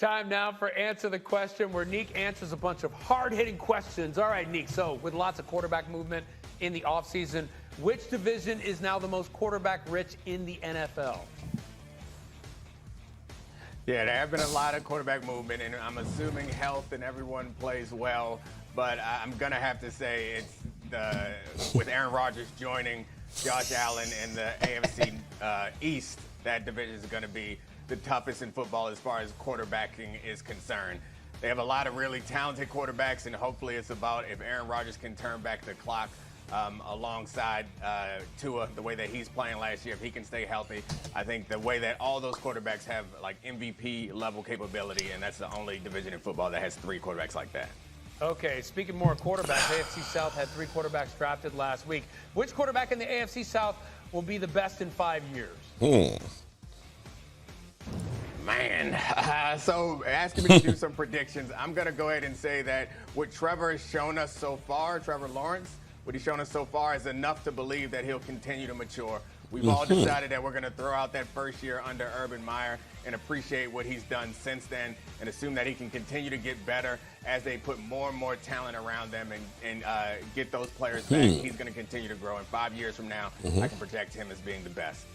Time now for Answer the Question, where Neek answers a bunch of hard-hitting questions. All right, Neek, so with lots of quarterback movement in the offseason, which division is now the most quarterback-rich in the NFL? Yeah, there have been a lot of quarterback movement, and I'm assuming health and everyone plays well. But I'm going to have to say it's with Aaron Rodgers joining Josh Allen in the AFC East, that division is going to be the toughest in football as far as quarterbacking is concerned. They have a lot of really talented quarterbacks, and hopefully it's about if Aaron Rodgers can turn back the clock alongside Tua, the way that he's playing last year. If he can stay healthy, I think the way that all those quarterbacks have like MVP level capability, and that's the only division in football that has 3 quarterbacks like that. Okay, speaking more of quarterbacks, AFC South had 3 quarterbacks drafted last week. Which quarterback in the AFC South will be the best in 5 years? Man, so asking me to do some predictions, I'm going to go ahead and say that what Trevor has shown us so far, Trevor Lawrence, what he's shown us so far is enough to believe that he'll continue to mature. We've all decided that we're going to throw out that first year under Urban Meyer and appreciate what he's done since then and assume that he can continue to get better as they put more and more talent around them and get those players back. He's going to continue to grow. And 5 years from now, I can project him as being the best.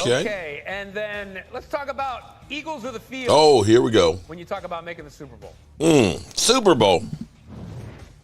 Okay, and then let's talk about Eagles or the field. Oh, here we go. When you talk about making the Super Bowl. Super Bowl.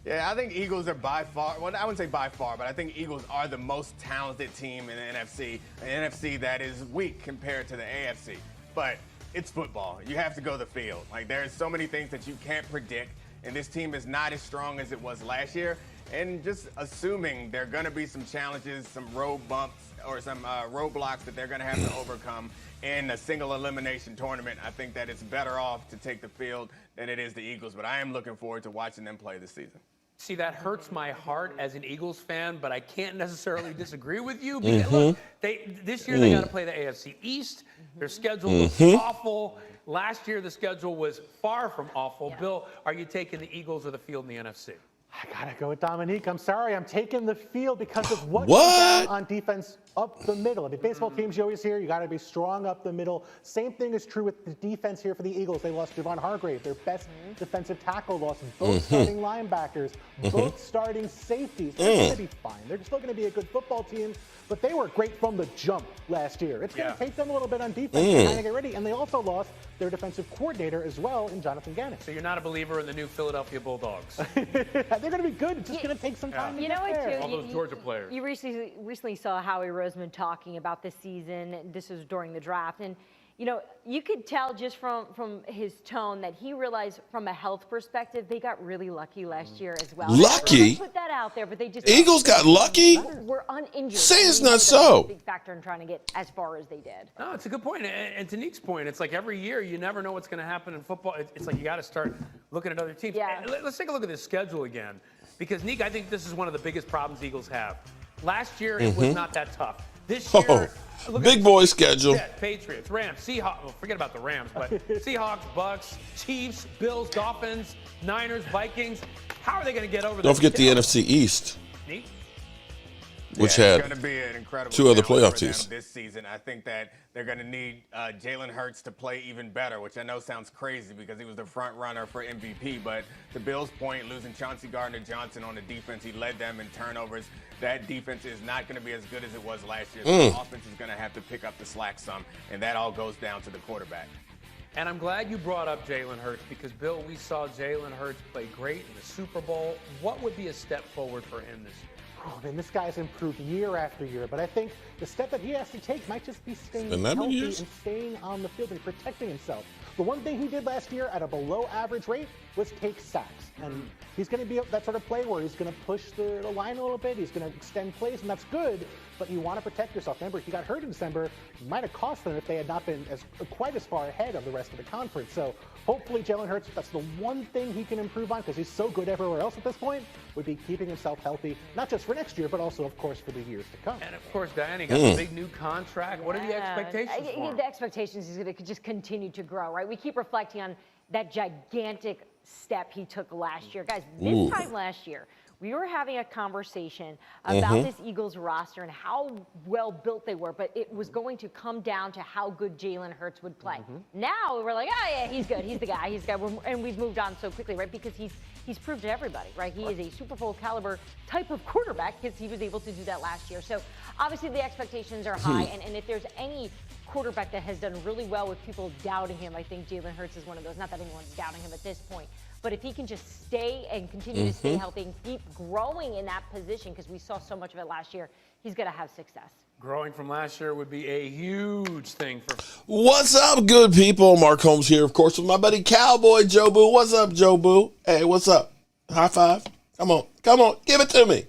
Yeah, I think Eagles are by far, well, I wouldn't say by far, but I think Eagles are the most talented team in the NFC, an NFC that is weak compared to the AFC. But it's football. You have to go the field. Like, there's so many things that you can't predict, and this team is not as strong as it was last year. And just assuming there are going to be some challenges, some road bumps, or some roadblocks that they're going to have to overcome in a single elimination tournament, I think that it's better off to take the field than it is the Eagles. But I am looking forward to watching them play this season. See, that hurts my heart as an Eagles fan, but I can't necessarily disagree with you. Because, look, this year they got to play the AFC East. Their schedule was awful. Last year the schedule was far from awful. Yeah. Bill, are you taking the Eagles or the field in the NFC? I gotta go with Dominique. I'm sorry, I'm taking the field because of what goes down on defense up the middle. I mean, baseball teams, you always hear you gotta be strong up the middle. Same thing is true with the defense here for the Eagles. They lost Javon Hargrave, their best defensive tackle, lost both starting linebackers, both starting safeties. They're gonna be fine. They're still gonna be a good football team, but they were great from the jump last year. It's gonna take them a little bit on defense to kind of get ready, and they also lost their defensive coordinator as well in Jonathan Gannon. So you're not a believer in the new Philadelphia Bulldogs? They're going to be good. It's just going to take some time. You know what, too? All those Georgia players. You recently saw Howie Roseman talking about this season. This was during the draft. And, you know, you could tell just from his tone that he realized from a health perspective, they got really lucky last year as well. Lucky? Put that out there, but they just... Eagles got lucky? Were uninjured. Say it's not so. Big factor in trying to get as far as they did. No, it's a good point. And to Nick's point, it's like every year you never know what's going to happen in football. It's like you got to start looking at other teams. Yeah. Let's take a look at this schedule again. Because, Nick, I think this is one of the biggest problems Eagles have. Last year, it was not that tough. This year, big boy schedule. Patriots, Rams, Seahawks. Well, forget about the Rams, but Seahawks, Bucks, Chiefs, Bills, Dolphins, Niners, Vikings. How are they going to get over this? Don't forget the NFC East. Neat. Which it's had going to be an incredible 2 other challenge playoff for them teams this season. I think that they're going to need Jalen Hurts to play even better, which I know sounds crazy because he was the front runner for MVP. But to Bill's point, losing Chauncey Gardner-Johnson on the defense, he led them in turnovers. That defense is not going to be as good as it was last year. So the offense is going to have to pick up the slack some, and that all goes down to the quarterback. And I'm glad you brought up Jalen Hurts because, Bill, we saw Jalen Hurts play great in the Super Bowl. What would be a step forward for him this year? Oh, man, this guy's improved year after year, but I think the step that he has to take might just be staying healthy and staying on the field and protecting himself. The one thing he did last year at a below-average rate was take sacks, and he's going to be that sort of play where he's going to push the line a little bit, he's going to extend plays, and that's good, but you want to protect yourself. Remember, he got hurt in December. It might have cost them if they had not been quite as far ahead of the rest of the conference. So hopefully Jalen Hurts, that's the one thing he can improve on because he's so good everywhere else at this point, would be keeping himself healthy, not just for next year, but also, of course, for the years to come. And, of course, Diana, you got a big new contract. What are the expectations for him? The expectations is going to just continue to grow, right? We keep reflecting on that gigantic step he took last year. Guys, this time last year, we were having a conversation about this Eagles roster and how well built they were, but it was going to come down to how good Jalen Hurts would play. Now we're like, oh yeah, he's good, he's the guy, and we've moved on so quickly, right? Because he's proved to everybody, right? He is a Super Bowl caliber type of quarterback because he was able to do that last year. So obviously the expectations are high, and if there's any quarterback that has done really well with people doubting him, I think Jalen Hurts is one of those. Not that anyone's doubting him at this point, but if he can just stay and continue to stay healthy and keep growing in that position, because we saw so much of it last year, he's going to have success. Growing from last year would be a huge thing for. What's up, good people? Mark Holmes here, of course, with my buddy Cowboy Joe Boo. What's up, Joe Boo? Hey, what's up? High five. Come on, give it to me.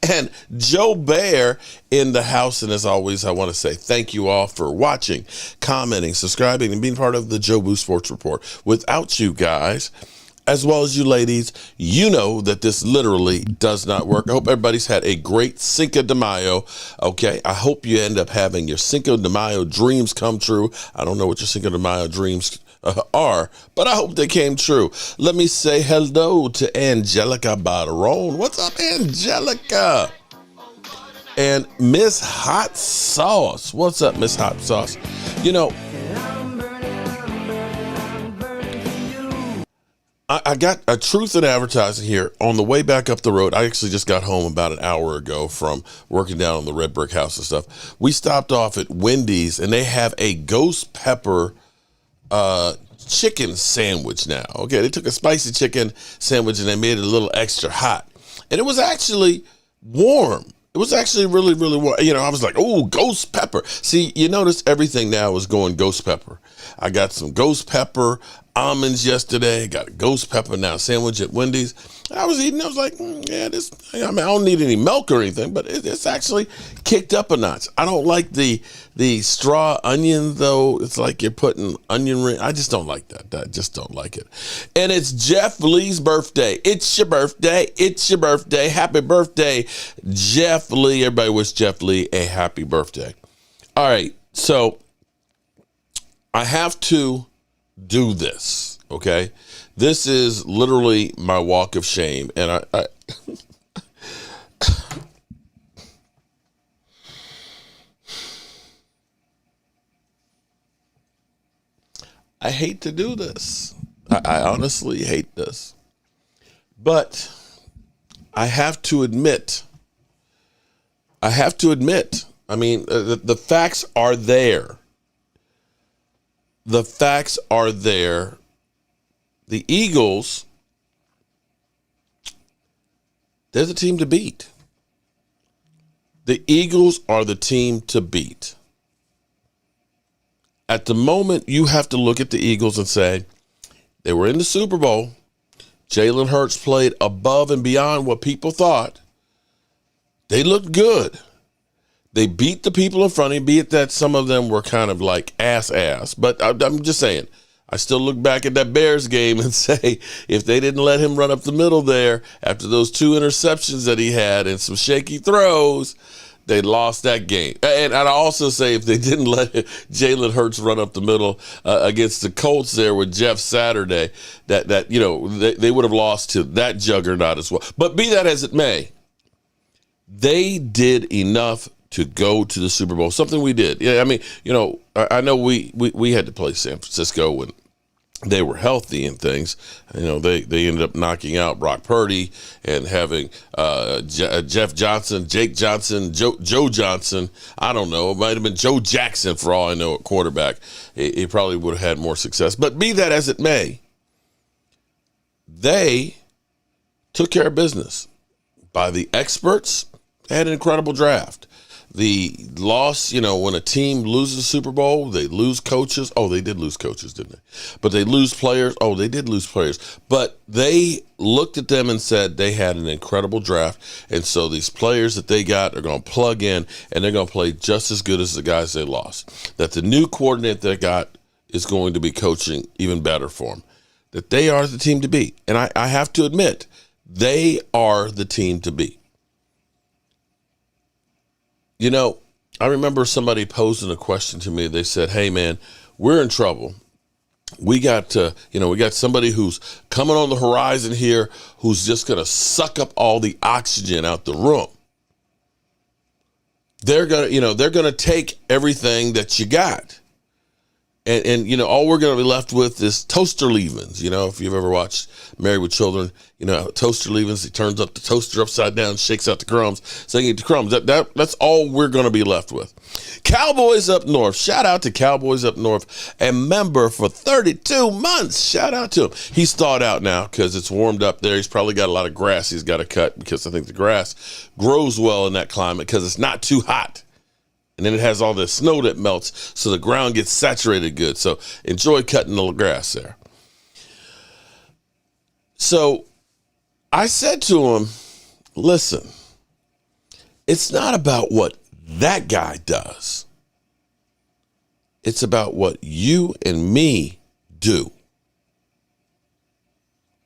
And Joe Bear in the house. And as always, I want to say thank you all for watching, commenting, subscribing, and being part of the Joe Boo Sports Report. Without you guys, as well as you ladies, you know that this literally does not work. I hope everybody's had a great Cinco de Mayo. Okay, I hope you end up having your Cinco de Mayo dreams come true. I don't know what your Cinco de Mayo dreams are, but I hope they came true. Let me say hello to Angelica Barron. What's up, Angelica? And Miss Hot Sauce. What's up, Miss Hot Sauce? You know, I got a truth in advertising here on the way back up the road. I actually just got home about an hour ago from working down on the red brick house and stuff. We stopped off at Wendy's and they have a ghost pepper chicken sandwich now. Okay, they took a spicy chicken sandwich and they made it a little extra hot. And it was actually warm. It was actually really, really warm. You know, I was like, oh, ghost pepper. See, you notice everything now is going ghost pepper. I got some ghost pepper almonds yesterday. Got a ghost pepper now sandwich at Wendy's. I was eating. I was like, I don't need any milk or anything, but it's actually kicked up a notch. I don't like the straw onion, though. It's like you're putting onion ring. I just don't like that. I just don't like it. And it's Jeff Lee's birthday. It's your birthday. It's your birthday. Happy birthday, Jeff Lee. Everybody wish Jeff Lee a happy birthday. All right. So I have to do this, okay? This is literally my walk of shame, and I hate to do this. I honestly hate this, but I have to admit. I mean, the facts are there. The facts are there. The Eagles, they're the team to beat. The Eagles are the team to beat. At the moment, you have to look at the Eagles and say, they were in the Super Bowl. Jalen Hurts played above and beyond what people thought. They looked good. They beat the people in front of him, be it that some of them were kind of like ass. But I'm just saying, I still look back at that Bears game and say, if they didn't let him run up the middle there after those 2 interceptions that he had and some shaky throws, they lost that game. And I'd also say if they didn't let Jalen Hurts run up the middle against the Colts there with Jeff Saturday, that you know, they would have lost to that juggernaut as well. But be that as it may, they did enough to go to the Super Bowl, something we did. Yeah, I mean, you know, I know we had to play San Francisco when they were healthy and things. You know, they ended up knocking out Brock Purdy and having Jeff Johnson, Jake Johnson, Joe Johnson. I don't know. It might have been Joe Jackson for all I know at quarterback. He probably would have had more success. But be that as it may, they took care of business. By the experts, they had an incredible draft. The loss, you know, when a team loses the Super Bowl, they lose coaches. Oh, they did lose coaches, didn't they? But they lose players. Oh, they did lose players. But they looked at them and said they had an incredible draft. And so these players that they got are going to plug in and they're going to play just as good as the guys they lost. That the new coordinator they got is going to be coaching even better for them. That they are the team to beat. And I have to admit, they are the team to beat. You know, I remember somebody posing a question to me. They said, hey, man, we're in trouble. we got somebody who's coming on the horizon here who's just going to suck up all the oxygen out the room. They're going to take everything that you got. And all we're going to be left with is toaster leavings. If you've ever watched Married with Children, toaster leavings, he turns up the toaster upside down, shakes out the crumbs, so you get the crumbs. That's all we're going to be left with. Cowboys Up North. Shout out to Cowboys Up North. A member for 32 months. Shout out to him. He's thawed out now because it's warmed up there. He's probably got a lot of grass he's got to cut because I think the grass grows well in that climate because it's not too hot. And then it has all the snow that melts, so the ground gets saturated good. So enjoy cutting the grass there. So I said to him, listen, it's not about what that guy does. It's about what you and me do.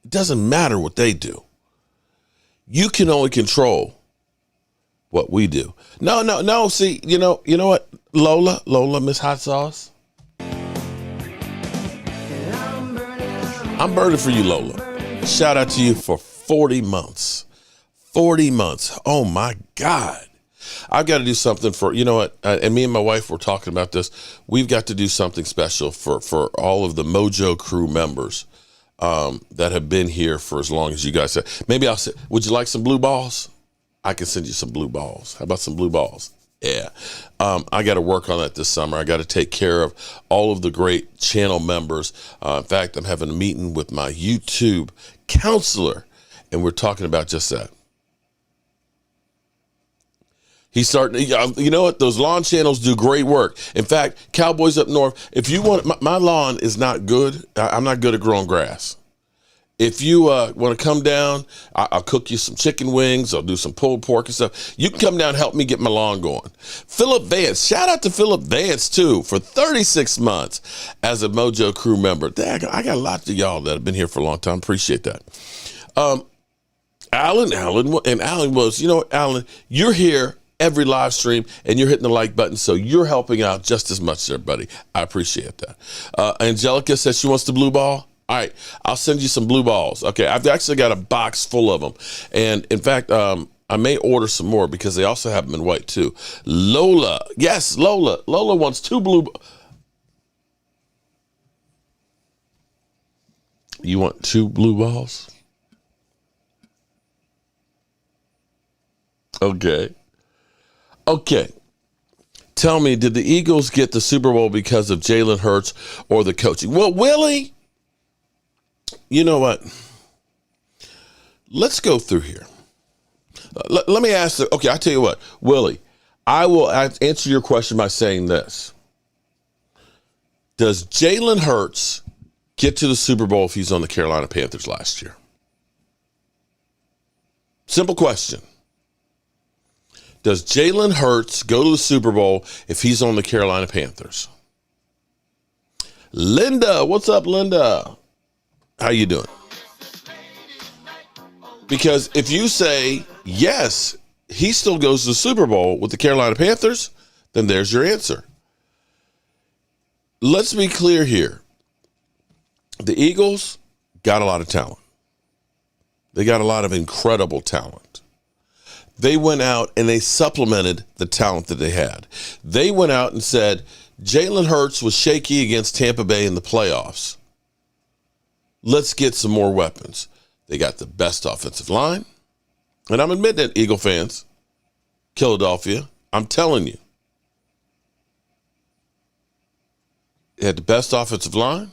It doesn't matter what they do. You can only control what we do. No. See, you know what? Lola, Miss Hot Sauce. I'm burning for you, Lola. Shout out to you for 40 months. 40 months. Oh my God. I've got to do something for, and me and my wife were talking about this. We've got to do something special for all of the Mojo crew members that have been here for as long as you guys have. Maybe I'll say, would you like some blue balls? I can send you some blue balls. How about some blue balls? Yeah. I got to work on that this summer. I got to take care of all of the great channel members. In fact, I'm having a meeting with my YouTube counselor, and we're talking about just that. He's starting, you know what? Those lawn channels do great work. In fact, Cowboys Up North, if you want, my lawn is not good. I'm not good at growing grass. If you want to come down, I'll cook you some chicken wings. I'll do some pulled pork and stuff. You can come down and help me get my lawn going. Philip Vance, shout out to Philip Vance, too, for 36 months as a Mojo crew member. I got a lot of y'all that have been here for a long time. Appreciate that. Alan was, Alan, you're here every live stream, and you're hitting the like button, so you're helping out just as much there, buddy. I appreciate that. Angelica says she wants the blue ball. All right, I'll send you some blue balls. Okay, I've actually got a box full of them. And in fact, I may order some more because they also have them in white too. Lola, yes, Lola wants 2 blue. You want 2 blue balls? Okay. Tell me, did the Eagles get the Super Bowl because of Jalen Hurts or the coaching? Well, Willie, you know what? Let's go through here. Let me ask. Okay, I'll tell you what, Willie, I will answer your question by saying this. Does Jalen Hurts get to the Super Bowl if he's on the Carolina Panthers last year? Simple question. Does Jalen Hurts go to the Super Bowl if he's on the Carolina Panthers? Linda, what's up, Linda? How you doing? Because if you say, yes, he still goes to the Super Bowl with the Carolina Panthers, then there's your answer. Let's be clear here. The Eagles got a lot of talent. They got a lot of incredible talent. They went out and they supplemented the talent that they had. They went out and said, Jalen Hurts was shaky against Tampa Bay in the playoffs. Let's get some more weapons. They got the best offensive line. And I'm admitting it, Eagle fans, Philadelphia, I'm telling you. They had the best offensive line.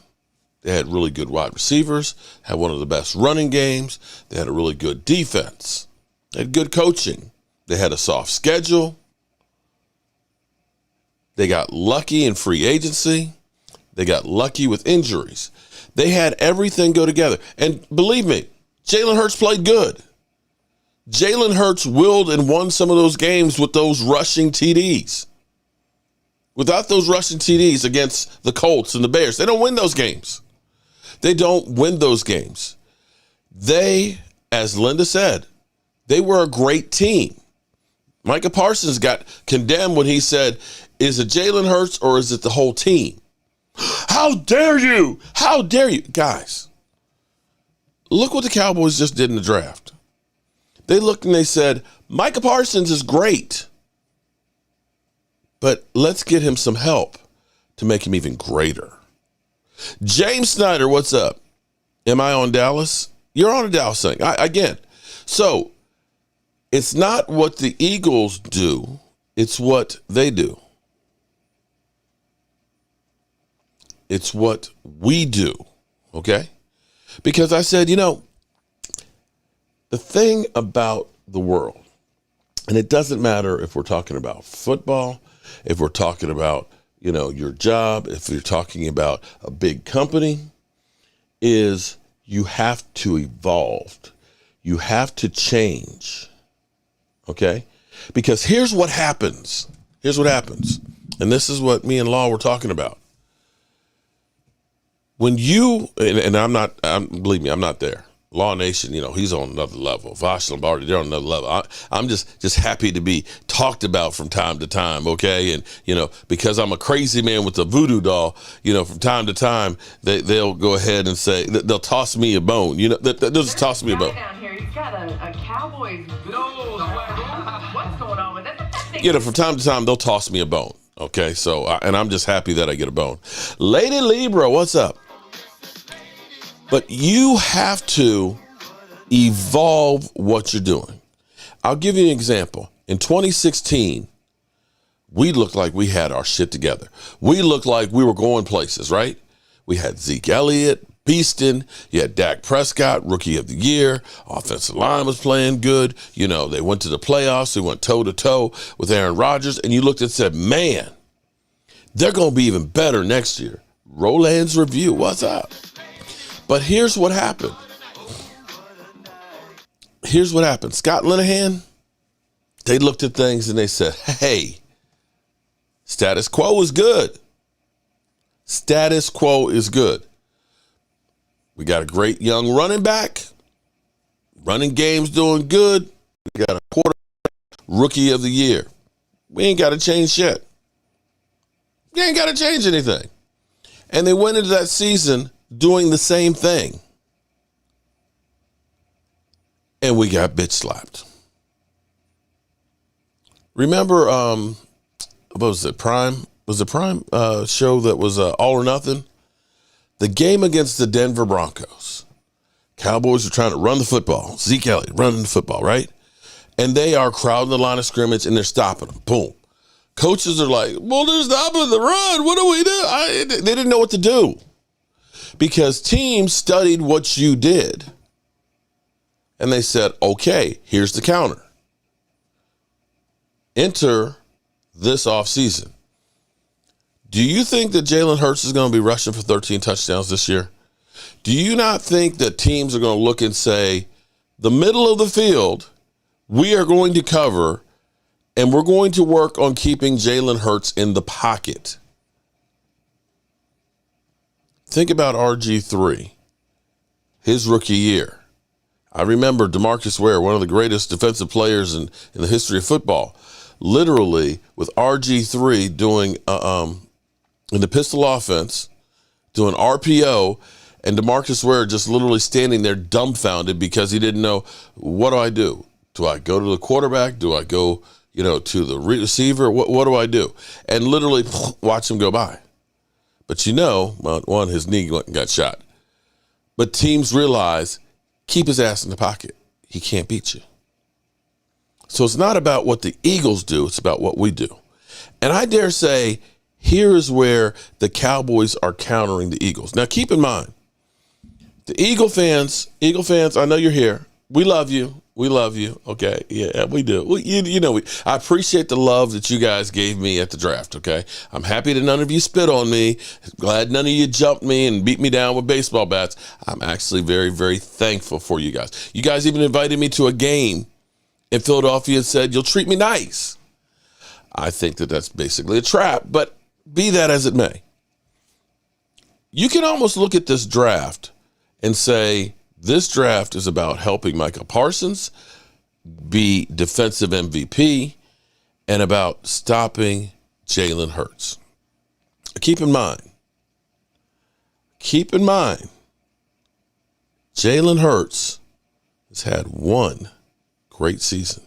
They had really good wide receivers, had one of the best running games. They had a really good defense. They had good coaching. They had a soft schedule. They got lucky in free agency. They got lucky with injuries. They had everything go together. And believe me, Jalen Hurts played good. Jalen Hurts willed and won some of those games with those rushing TDs. Without those rushing TDs against the Colts and the Bears, they don't win those games. They don't win those games. They, as Linda said, they were a great team. Micah Parsons got condemned when he said, is it Jalen Hurts or is it the whole team? How dare you? How dare you? Guys, look what the Cowboys just did in the draft. They looked and they said, Micah Parsons is great, but let's get him some help to make him even greater. James Snyder, what's up? Am I on Dallas? You're on a Dallas thing. Again, so it's not what the Eagles do, it's what they do. It's what we do, okay? Because I said, the thing about the world, and it doesn't matter if we're talking about football, if we're talking about, your job, if you're talking about a big company, is you have to evolve. You have to change, okay? Because here's what happens. Here's what happens. And this is what me and Law were talking about. When you, and believe me, I'm not there. Law Nation, he's on another level. Vosh Lombardi, they're on another level. I'm just happy to be talked about from time to time, okay? And, because I'm a crazy man with a voodoo doll, from time to time, they'll go ahead and say, they'll toss me a bone. They'll just toss me a bone. Down here, he's got a Cowboys. What's going on with that? From time to time, they'll toss me a bone, okay? So, and I'm just happy that I get a bone. Lady Libra, what's up? But you have to evolve what you're doing. I'll give you an example. In 2016, we looked like we had our shit together. We looked like we were going places, right? We had Zeke Elliott, beasting. You had Dak Prescott, Rookie of the Year. Offensive line was playing good. They went to the playoffs. They went toe-to-toe with Aaron Rodgers. And you looked and said, man, they're going to be even better next year. Roland's Review, what's up? But here's what happened. Scott Linehan, they looked at things and they said, hey, status quo is good. Status quo is good. We got a great young running back. Running game's doing good. We got a quarterback, Rookie of the Year. We ain't got to change shit. We ain't got to change anything. And they went into that season doing the same thing. And we got bitch slapped. Remember, what was it, Prime? Was it Prime show that was All or Nothing? The game against the Denver Broncos. Cowboys are trying to run the football. Zeke Elliott running the football, right? And they are crowding the line of scrimmage and they're stopping them. Boom. Coaches are like, well, they're stopping the run. What do we do? They didn't know what to do. Because teams studied what you did. And they said, okay, here's the counter. Enter this offseason. Do you think that Jalen Hurts is going to be rushing for 13 touchdowns this year? Do you not think that teams are going to look and say, the middle of the field, we are going to cover, and we're going to work on keeping Jalen Hurts in the pocket? Think about RG3, his rookie year. I remember DeMarcus Ware, one of the greatest defensive players in the history of football, literally with RG3 doing in the pistol offense, doing RPO, and DeMarcus Ware just literally standing there dumbfounded because he didn't know, what do I do? Do I go to the quarterback? Do I go, to the receiver? What do I do? And literally watch him go by. But one, his knee got shot. But teams realize, keep his ass in the pocket. He can't beat you. So it's not about what the Eagles do. It's about what we do. And I dare say, here is where the Cowboys are countering the Eagles. Now, keep in mind, the Eagle fans, I know you're here. We love you. We love you. Okay. Yeah, we do. I appreciate the love that you guys gave me at the draft. Okay. I'm happy that none of you spit on me. Glad none of you jumped me and beat me down with baseball bats. I'm actually very, very thankful for you guys. You guys even invited me to a game in Philadelphia and said, you'll treat me nice. I think that that's basically a trap, but be that as it may. You can almost look at this draft and say, this draft is about helping Micah Parsons be defensive MVP and about stopping Jalen Hurts. Keep in mind, keep in mind, Jalen Hurts has had one great season.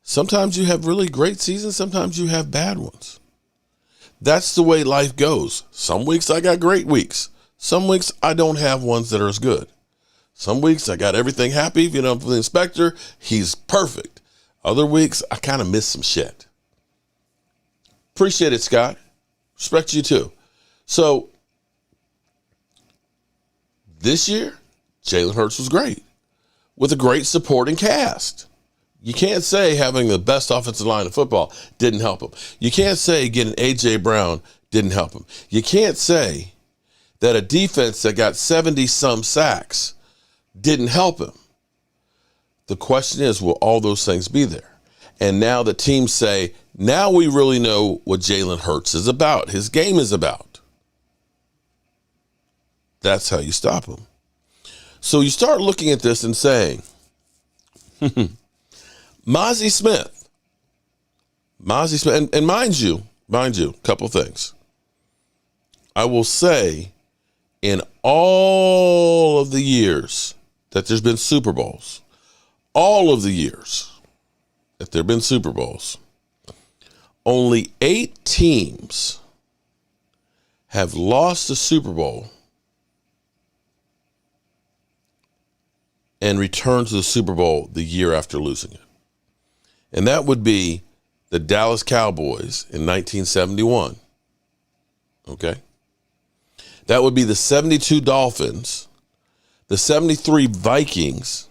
Sometimes you have really great seasons. Sometimes you have bad ones. That's the way life goes. Some weeks I got great weeks. Some weeks I don't have ones that are as good. Some weeks I got everything happy. For the inspector, he's perfect. Other weeks I kind of miss some shit. Appreciate it, Scott. Respect you too. So this year, Jalen Hurts was great with a great supporting cast. You can't say having the best offensive line in football didn't help him. You can't say getting A.J. Brown didn't help him. You can't say that a defense that got 70-some sacks didn't help him. The question is, will all those things be there? And now the teams say, now we really know what Jalen Hurts is about, his game is about. That's how you stop him. So you start looking at this and saying, Mozzie Smith, and mind you, a couple things. I will say, in all of the years that there's been Super Bowls, all of the years that there have been Super Bowls, only 8 teams have lost the Super Bowl and returned to the Super Bowl the year after losing it. And that would be the Dallas Cowboys in 1971. Okay? That would be the 72 Dolphins, the 73 Vikings.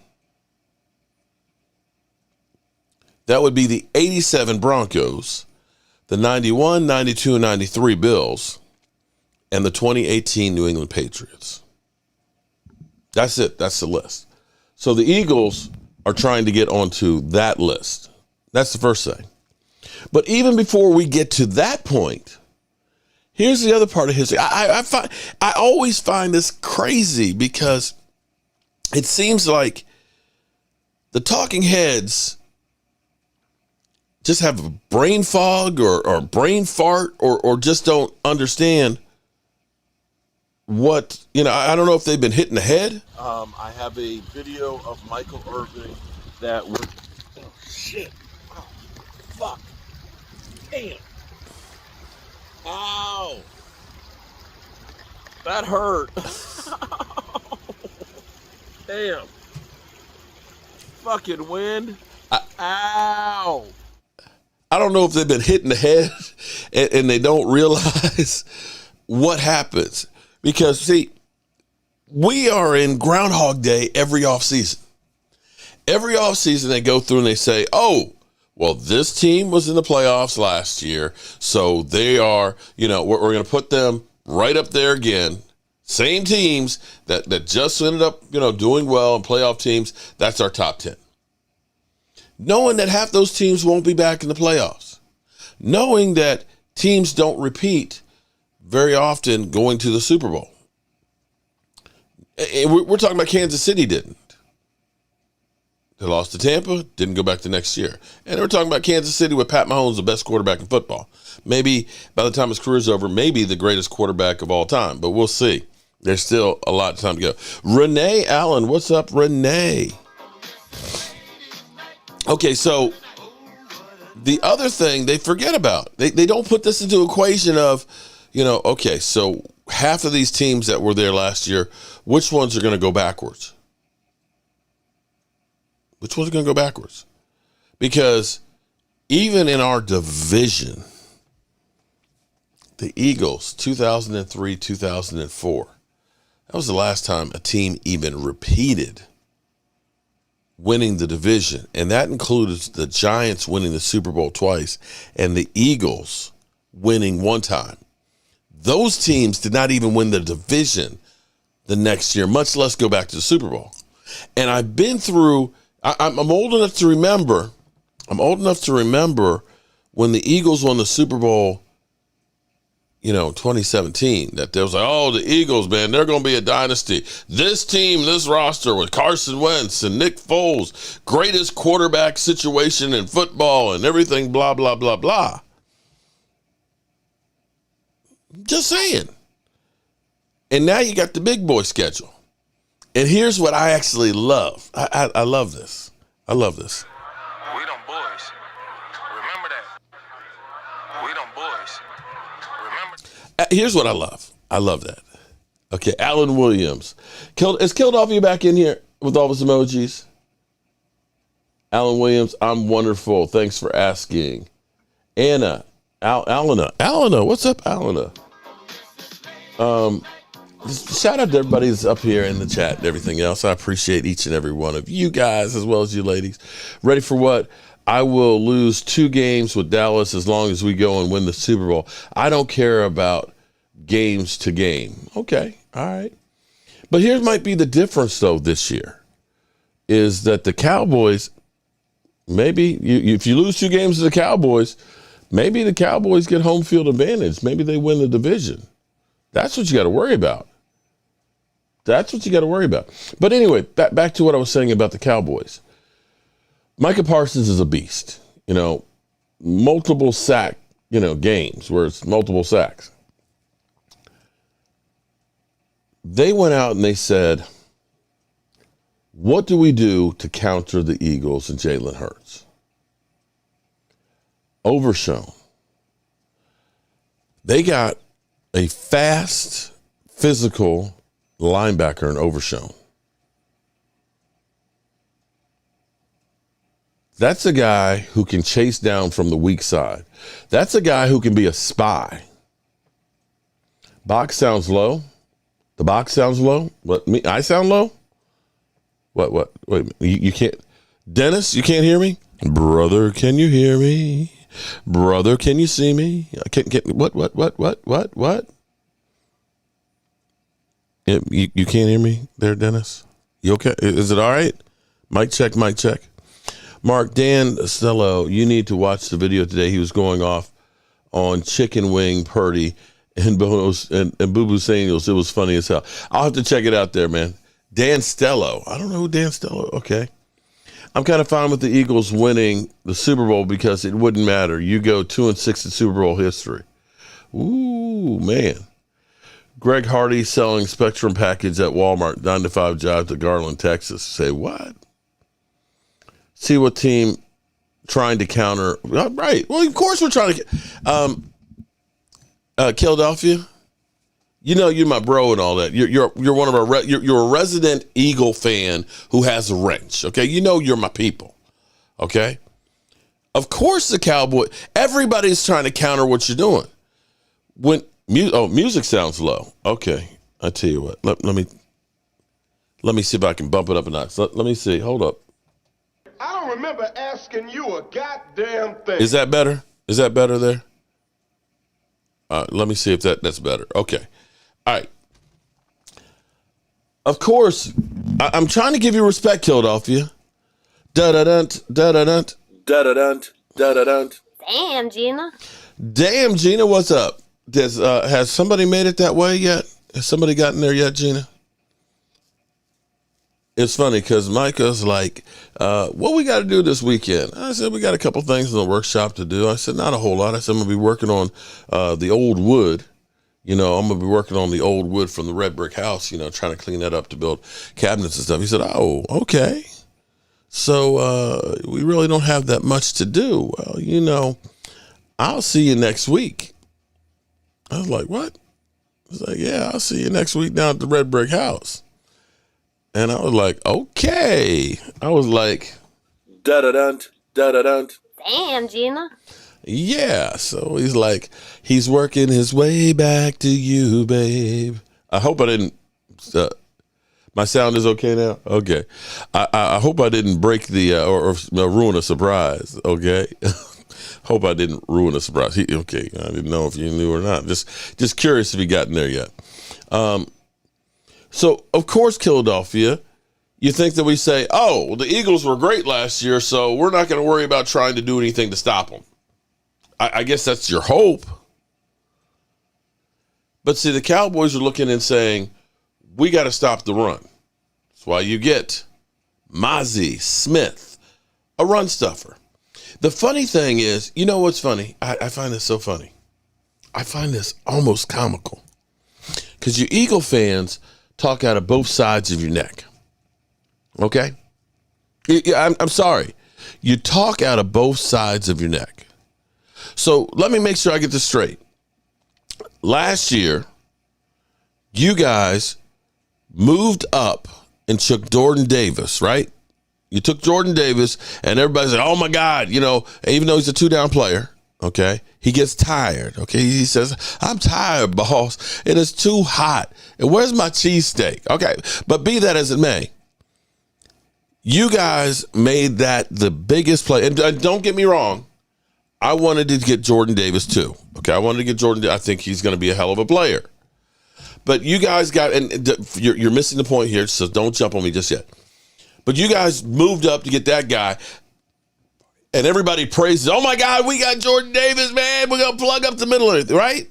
That would be the 87 Broncos, the 91, 92, and 93 Bills, and the 2018 New England Patriots. That's it. That's the list. So the Eagles are trying to get onto that list. That's the first thing. But even before we get to that point, here's the other part of history. I always find this crazy because it seems like the talking heads just have a brain fog or brain fart or just don't understand what, I don't know if they've been hit in the head. I have a video of Michael Irvin that was, oh shit, oh, fuck, damn, ow, that hurt, damn, fucking wind, ow. I don't know if they've been hit in the head and they don't realize what happens. Because, see, we are in Groundhog Day every offseason. Every offseason they go through and they say, oh, well, this team was in the playoffs last year, so they are, we're going to put them right up there again. Same teams that just ended up, doing well in playoff teams, that's our top 10. Knowing that half those teams won't be back in the playoffs. Knowing that teams don't repeat very often going to the Super Bowl. We're talking about Kansas City didn't. They lost to Tampa, didn't go back the next year. And we're talking about Kansas City with Pat Mahomes, the best quarterback in football. Maybe by the time his career's over, maybe the greatest quarterback of all time. But we'll see. There's still a lot of time to go. Renee Allen, what's up, Renee? Okay, so the other thing they forget about, they don't put this into equation of, okay, so half of these teams that were there last year, which ones are going to go backwards? Which ones are going to go backwards? Because even in our division, the Eagles, 2003, 2004, that was the last time a team even repeated winning the division. And that included the Giants winning the Super Bowl twice and the Eagles winning one time. Those teams did not even win the division the next year, much less go back to the Super Bowl. And I've been through, I'm old enough to remember, when the Eagles won the Super Bowl, 2017, that there was like, oh, the Eagles, man, they're going to be a dynasty. This team, this roster with Carson Wentz and Nick Foles, greatest quarterback situation in football and everything, blah, blah, blah, blah. Just saying. And now you got the big boy schedule. And here's what I actually love. I love this. I love this. We them boys. Remember that. We them boys. Remember. Here's what I love. I love that. Okay, Alan Williams. Is Killed Off You back in here with all his emojis? Alan Williams, I'm wonderful. Thanks for asking. Anna. Alana. What's up, Alana? Shout out to everybody that's up here in the chat and everything else. I appreciate each and every one of you guys as well as you ladies. Ready for what? I will lose 2 games with Dallas as long as we go and win the Super Bowl. I don't care about games to game. Okay, all right. But here might be the difference, though, this year, is that the Cowboys, maybe if you lose 2 games to the Cowboys, maybe the Cowboys get home field advantage. Maybe they win the division. That's what you got to worry about. That's what you got to worry about. But anyway, back to what I was saying about the Cowboys. Micah Parsons is a beast. Multiple sack, games where it's multiple sacks. They went out and they said, what do we do to counter the Eagles and Jalen Hurts? Overshown. They got a fast, physical linebacker in Overshown. That's a guy who can chase down from the weak side. That's a guy who can be a spy. Box sounds low. The box sounds low. What? Me? I sound low? What? Wait a minute. You can't. Dennis, you can't hear me? Brother, can you hear me? Brother, can you see me? What? You can't hear me there, Dennis? You okay? Is it all right? Mic check. Mark, Dan Stello, you need to watch the video today. He was going off on Chicken Wing Purdy and Boo Boo Samuels. It was funny as hell. I'll have to check it out there, man. Dan Stello. I don't know who Dan Stello. Okay. I'm kind of fine with the Eagles winning the Super Bowl because it wouldn't matter. You go 2-6 in Super Bowl history. Ooh, man. Greg Hardy selling Spectrum package at Walmart, 9-to-5 job to Garland, Texas. Say what? See what team trying to counter. Right. Well, of course we're trying to. Philadelphia. You're my bro and all that. You're one of our. You're a resident Eagle fan who has a wrench. Okay. You're my people. Okay. Of course the Cowboy. Everybody's trying to counter what you're doing. When music sounds low. Okay. I tell you what. Let me see if I can bump it up a notch. Let me see. Hold up. I don't remember asking you a goddamn thing. Is that better? Is that better there? Let me see if that's better. Okay. All right. Of course, I'm trying to give you respect, Philadelphia. Da-da-dunt, da-da-dunt, da-da-dunt, da-da-dunt. Damn, Gina. Damn, Gina, what's up? Has somebody made it that way yet? Has somebody gotten there yet, Gina? It's funny because Micah's like, what we got to do this weekend? I said, we got a couple things in the workshop to do. I said, not a whole lot. I said, I'm going to be working on the old wood. I'm going to be working on the old wood from the red brick house, trying to clean that up to build cabinets and stuff. He said, oh, okay. So we really don't have that much to do. Well, I'll see you next week. I was like, what? I was like, yeah, I'll see you next week down at the red brick house. And I was like, okay. I was like, da-da-dunt, da-da-dunt. Damn, Gina. Yeah. So he's like, he's working his way back to you, babe. I hope I didn't, my sound is okay now? Okay. I hope I didn't break the, or ruin a surprise, okay? Hope I didn't ruin a surprise. Okay. I didn't know if you knew or not. Just curious if he got in there yet. So, of course, Philadelphia, you think that we say, oh, well, the Eagles were great last year, so we're not going to worry about trying to do anything to stop them. I guess that's your hope. But see, the Cowboys are looking and saying, we got to stop the run. That's why you get Mozzie Smith, a run stuffer. The funny thing is, what's funny? I find this so funny. I find this almost comical because you Eagle fans talk out of both sides of your neck. Okay? I'm sorry. You talk out of both sides of your neck. So let me make sure I get this straight. Last year, you guys moved up and took Jordan Davis, right? You took Jordan Davis, and everybody said, oh, my God, you know, even though he's a two-down player, okay, he gets tired, okay? He says, I'm tired, boss. It is too hot. And where's my cheesesteak? Okay, but be that as it may, you guys made that the biggest play. And don't get me wrong, I wanted to get Jordan Davis too, okay? I wanted to get Jordan. I think he's going to be a hell of a player. But you guys got, and you're missing the point here, so don't jump on me just yet. But you guys moved up to get that guy, and everybody praises, oh, my God, we got Jordan Davis, man. We're going to plug up the middle of it, right?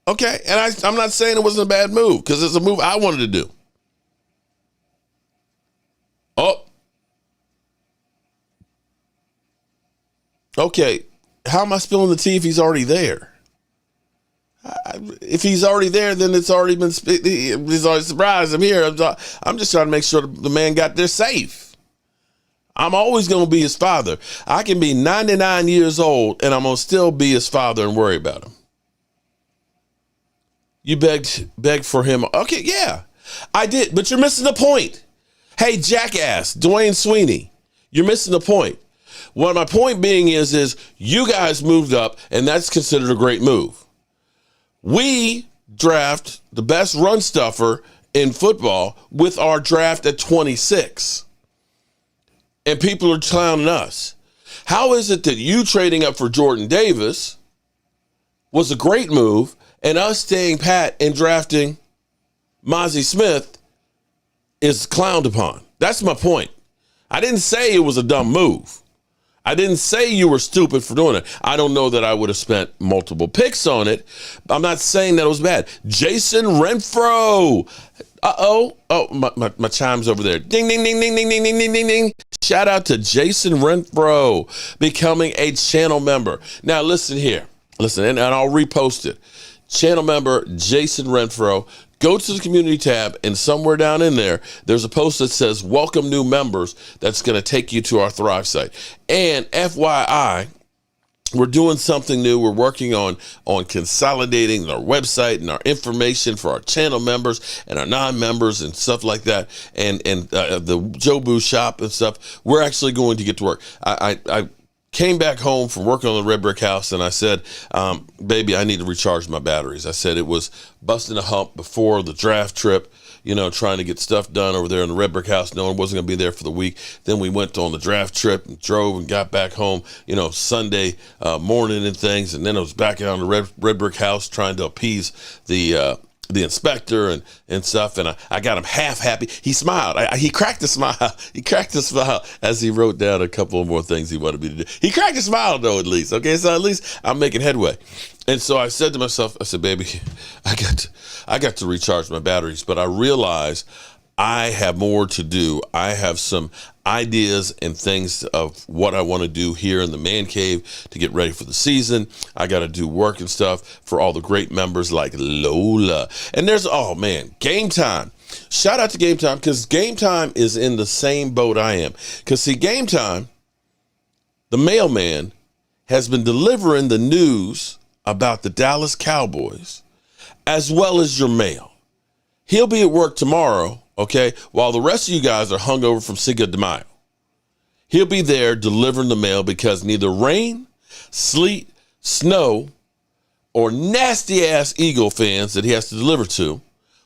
Okay, and I'm not saying it wasn't a bad move because it's a move I wanted to do. Oh. Okay, how am I spilling the tea if he's already there? If he's already there, then it's already been. He's already surprised. I'm here. I'm just trying to make sure the man got there safe. I'm always going to be his father. I can be 99 years old, and I'm going to still be his father and worry about him. You begged for him. Okay, yeah, I did, but you're missing the point. Hey, jackass, Dwayne Sweeney, you're missing the point. What my point being is you guys moved up, and that's considered a great move. We draft the best run stuffer in football with our draft at 26. And people are clowning us. How is it that you trading up for Jordan Davis was a great move and us staying pat and drafting Mozzie Smith is clowned upon? That's my point. I didn't say it was a dumb move. I didn't say you were stupid for doing it. I don't know that I would have spent multiple picks on it. I'm not saying that it was bad. Jason Renfro. Uh-oh. Oh, my chime's over there. Ding, ding, ding, ding, ding, ding, ding, ding, ding, ding. Shout out to Jason Renfro becoming a channel member. Now, listen here. Listen, and I'll repost it. Channel member Jason Renfro. Go to the community tab, and somewhere down in there, there's a post that says, welcome new members. That's going to take you to our Thrive site. And FYI, we're doing something new. We're working on consolidating our website and our information for our channel members and our non-members and stuff like that. And the Jobu shop and stuff. We're actually going to get to work. I came back home from working on the Red Brick House, and I said, baby, I need to recharge my batteries. I said it was busting a hump before the draft trip, you know, trying to get stuff done over there in the Red Brick House. No one wasn't going to be there for the week. Then we went on the draft trip and drove and got back home, you know, Sunday morning and things. And then I was back out on the Red Brick House trying to appease the inspector and stuff, and I got him half happy. He smiled. He cracked a smile. He cracked a smile as he wrote down a couple more things he wanted me to do. He cracked a smile, though, at least. Okay, so at least I'm making headway. And so I said to myself, I said, baby, I got to recharge my batteries, but I realized I have more to do. I have some ideas and things of what I want to do here in the man cave to get ready for the season. I got to do work and stuff for all the great members like Lola. And there's, oh man, Game Time. Shout out to Game Time, because Game Time is in the same boat I am. Because see, Game Time, the mailman, has been delivering the news about the Dallas Cowboys as well as your mail. He'll be at work tomorrow, okay, while the rest of you guys are hungover from Cinco de Mayo. He'll be there delivering the mail because neither rain, sleet, snow, or nasty-ass Eagle fans that he has to deliver to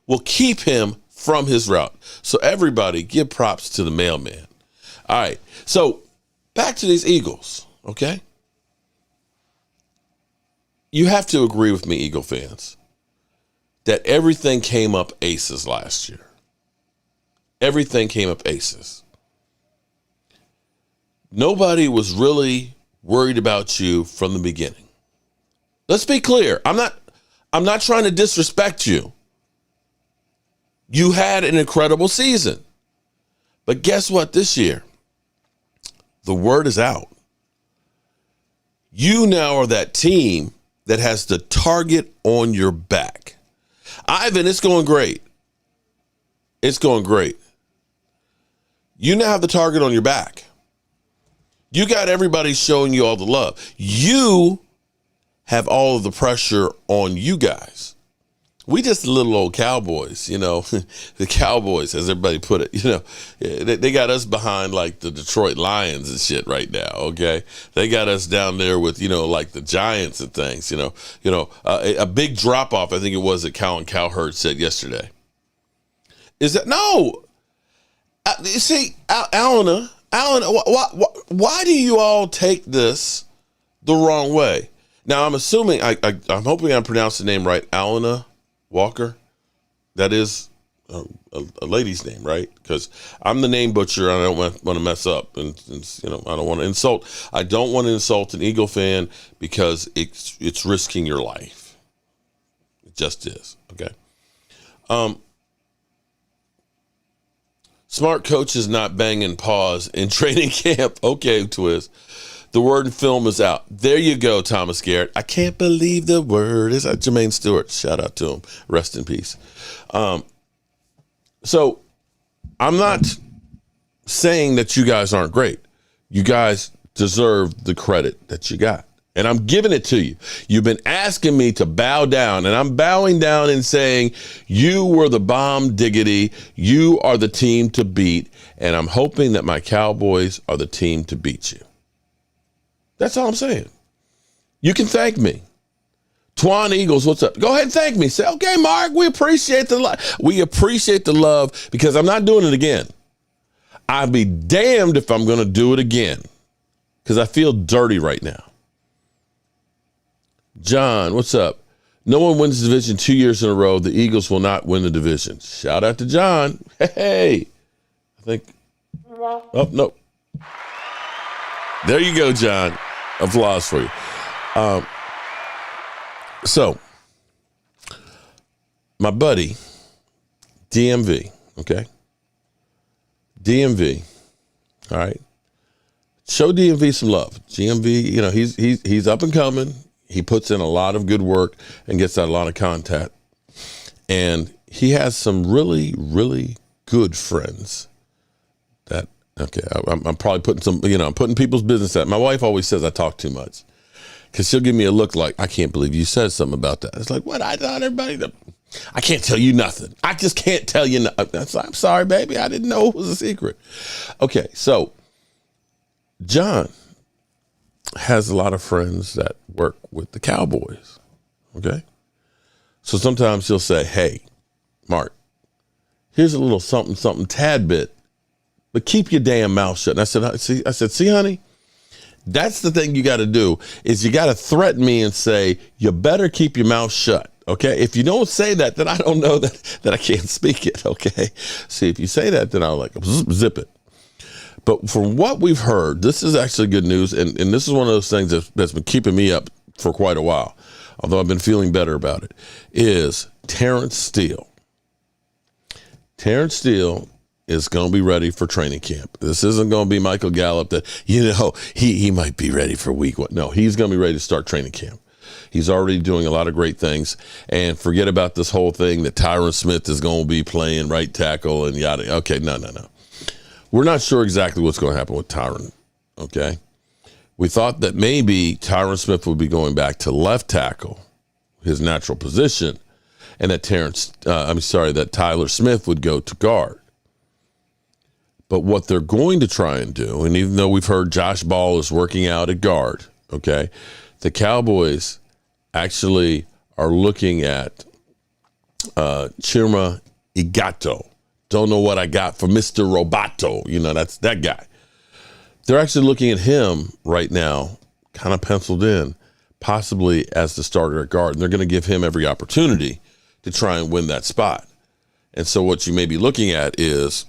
will keep him from his route. So everybody give props to the mailman. All right, so back to these Eagles, okay? You have to agree with me, Eagle fans, that everything came up aces last year. Everything came up aces. Nobody was really worried about you from the beginning. Let's be clear. I'm not trying to disrespect you. You had an incredible season. But guess what this year? The word is out. You now are that team that has the target on your back. Ivan, it's going great. It's going great. You now have the target on your back. You got everybody showing you all the love. You have all of the pressure on you guys. We just little old Cowboys, the Cowboys, as everybody put it, they got us behind like the Detroit Lions and shit right now. Okay. They got us down there with, like the Giants and things, a big drop off. I think it was that Cowherd said yesterday. Is that no? You see, Alana, why do you all take this the wrong way? Now, I'm assuming, I'm hoping I pronounced the name right, Alana Walker. That is a lady's name, right? Because I'm the name butcher and I don't want to mess up. And I don't want to insult. I don't want to insult an Eagle fan because it's risking your life. It just is, okay? Smart coaches not banging paws in training camp. Okay, Twiz. The word and film is out. There you go, Thomas Garrett. I can't believe the word is out. Jermaine Stewart. Shout out to him. Rest in peace. So I'm not saying that you guys aren't great. You guys deserve the credit that you got. And I'm giving it to you. You've been asking me to bow down, and I'm bowing down and saying, you were the bomb diggity. You are the team to beat. And I'm hoping that my Cowboys are the team to beat you. That's all I'm saying. You can thank me. Twan Eagles, what's up? Go ahead and thank me. Say, okay, Mark, we appreciate the love. We appreciate the love because I'm not doing it again. I'd be damned if I'm going to do it again because I feel dirty right now. John, what's up? No one wins the division 2 years in a row. The Eagles will not win the division. Shout out to John. Hey, I think. Oh, no. There you go, John. Applause for you. So, my buddy, DMV, okay? DMV, all right? Show DMV some love. DMV, he's up and coming. He puts in a lot of good work and gets out a lot of content. And he has some really, really good friends that, okay, I'm probably putting some, I'm putting people's business out. My wife always says I talk too much because she'll give me a look like, I can't believe you said something about that. It's like, what? I thought everybody, I can't tell you nothing. I just can't tell you nothing. I'm sorry, baby. I didn't know it was a secret. Okay, so John has a lot of friends that work with the Cowboys, okay? So sometimes he'll say, hey, Mark, here's a little something, tad bit, but keep your damn mouth shut. And I said, see, honey, that's the thing you got to do is you got to threaten me and say, you better keep your mouth shut, okay? If you don't say that, then I don't know that I can't speak it, okay? See, if you say that, then I'll like zip it. But from what we've heard, this is actually good news, and this is one of those things that's been keeping me up for quite a while, although I've been feeling better about it, is Terrence Steele. Terrence Steele is going to be ready for training camp. This isn't going to be Michael Gallup that, he might be ready for week one. No, he's going to be ready to start training camp. He's already doing a lot of great things. And forget about this whole thing that Tyron Smith is going to be playing right tackle and yada. Okay, no. We're not sure exactly what's going to happen with Tyron, okay? We thought that maybe Tyron Smith would be going back to left tackle, his natural position, and that that Tyler Smith would go to guard. But what they're going to try and do, and even though we've heard Josh Ball is working out at guard, okay, the Cowboys actually are looking at Chima Igato. Don't know what I got for Mr. Roboto. That's that guy. They're actually looking at him right now, kind of penciled in, possibly as the starter at guard. And they're going to give him every opportunity to try and win that spot. And so what you may be looking at is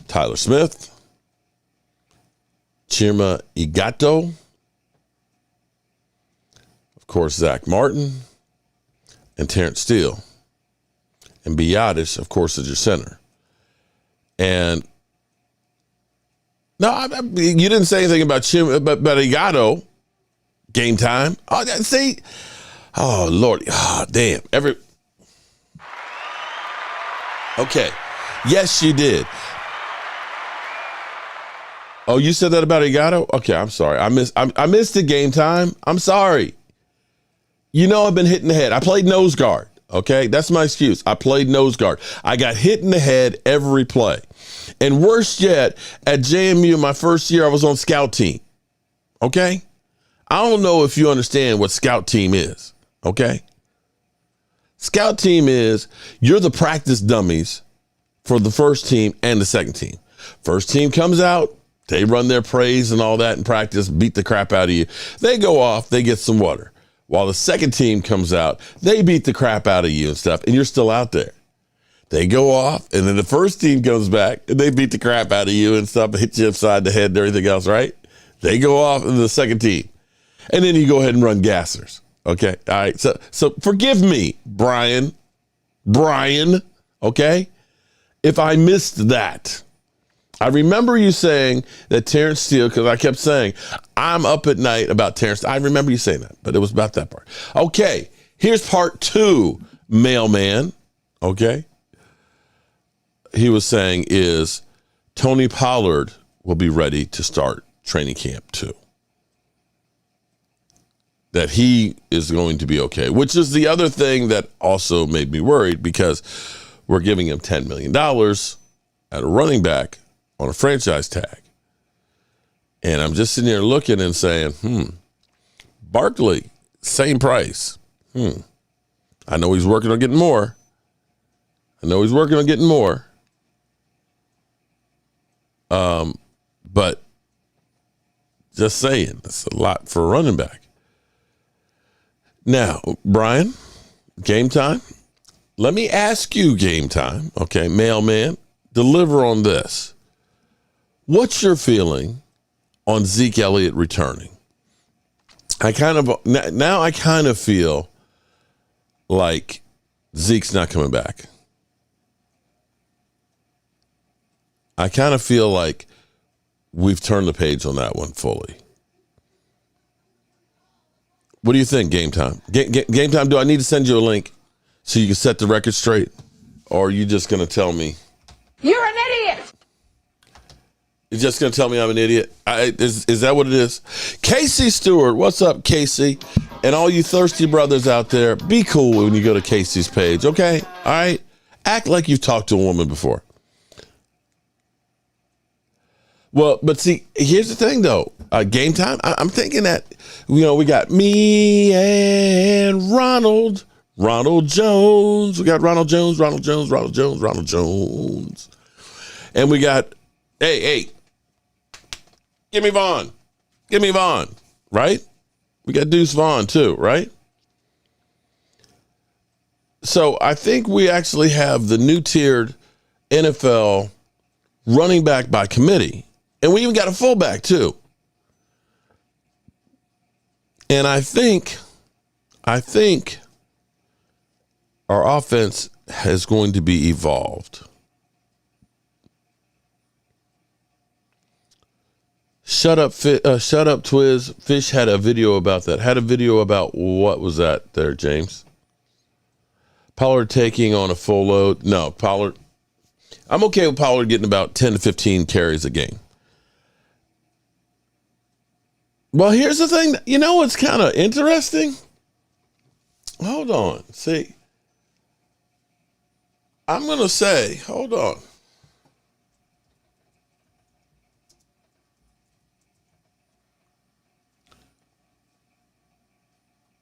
Tyler Smith, Chima Igato, of course, Zach Martin, and Terrence Steele. And Biadasz, of course, is your center. And no, you didn't say anything about Chima, but Igato, game time. Oh, see, Oh, Lord. Oh, damn. Okay. Yes, you did. Oh, you said that about Igato? Okay, I'm sorry. I missed the game time. I'm sorry. You know I've been hit in the head. I played nose guard. Okay, that's my excuse. I played nose guard. I got hit in the head every play. And worse yet, at JMU, my first year, I was on scout team. Okay? I don't know if you understand what scout team is. Okay? Scout team is you're the practice dummies for the first team and the second team. First team comes out. They run their praise and all that in practice, beat the crap out of you. They go off, they get some water. While the second team comes out, they beat the crap out of you and stuff, and you're still out there. They go off, and then the first team comes back, and they beat the crap out of you and stuff, hit you upside the head and everything else, right? They go off in the second team. And then you go ahead and run gassers. Okay? All right. So forgive me, Brian, okay? If I missed that. I remember you saying that Terrence Steele, because I kept saying, I'm up at night about Terrence. I remember you saying that, but it was about that part. Okay, here's part 2, mailman. Okay. He was saying is Tony Pollard will be ready to start training camp too. That he is going to be okay, which is the other thing that also made me worried because we're giving him $10 million at a running back on a franchise tag. And I'm just sitting there looking and saying, Barkley, same price. I know he's working on getting more. But just saying, that's a lot for a running back. Now, Brian, game time. Let me ask you game time. Okay, mailman, deliver on this. What's your feeling on Zeke Elliott returning? I kind of feel like Zeke's not coming back. I kind of feel like we've turned the page on that one fully. What do you think, game time? Game time, do I need to send you a link so you can set the record straight? Or are you just going to tell me? You're an idiot! You're just going to tell me I'm an idiot? Is that what it is? Casey Stewart, what's up, Casey? And all you thirsty brothers out there, be cool when you go to Casey's page, okay? All right? Act like you've talked to a woman before. Well, but see, here's the thing, though. Game time, I'm thinking that, we got me and Ronald Jones. We got Ronald Jones. And we got, hey, give me Vaughn, right? We got Deuce Vaughn, too, right? So I think we actually have the new tiered NFL running back by committee. And we even got a fullback, too. And I think our offense is going to be evolved. Shut up, Twiz. Fish had a video about that. Had a video about what was that there, James? Pollard taking on a full load. No, Pollard. I'm okay with Pollard getting about 10 to 15 carries a game. Well, here's the thing. You know what's kind of interesting? Hold on. See, I'm going to say, hold on.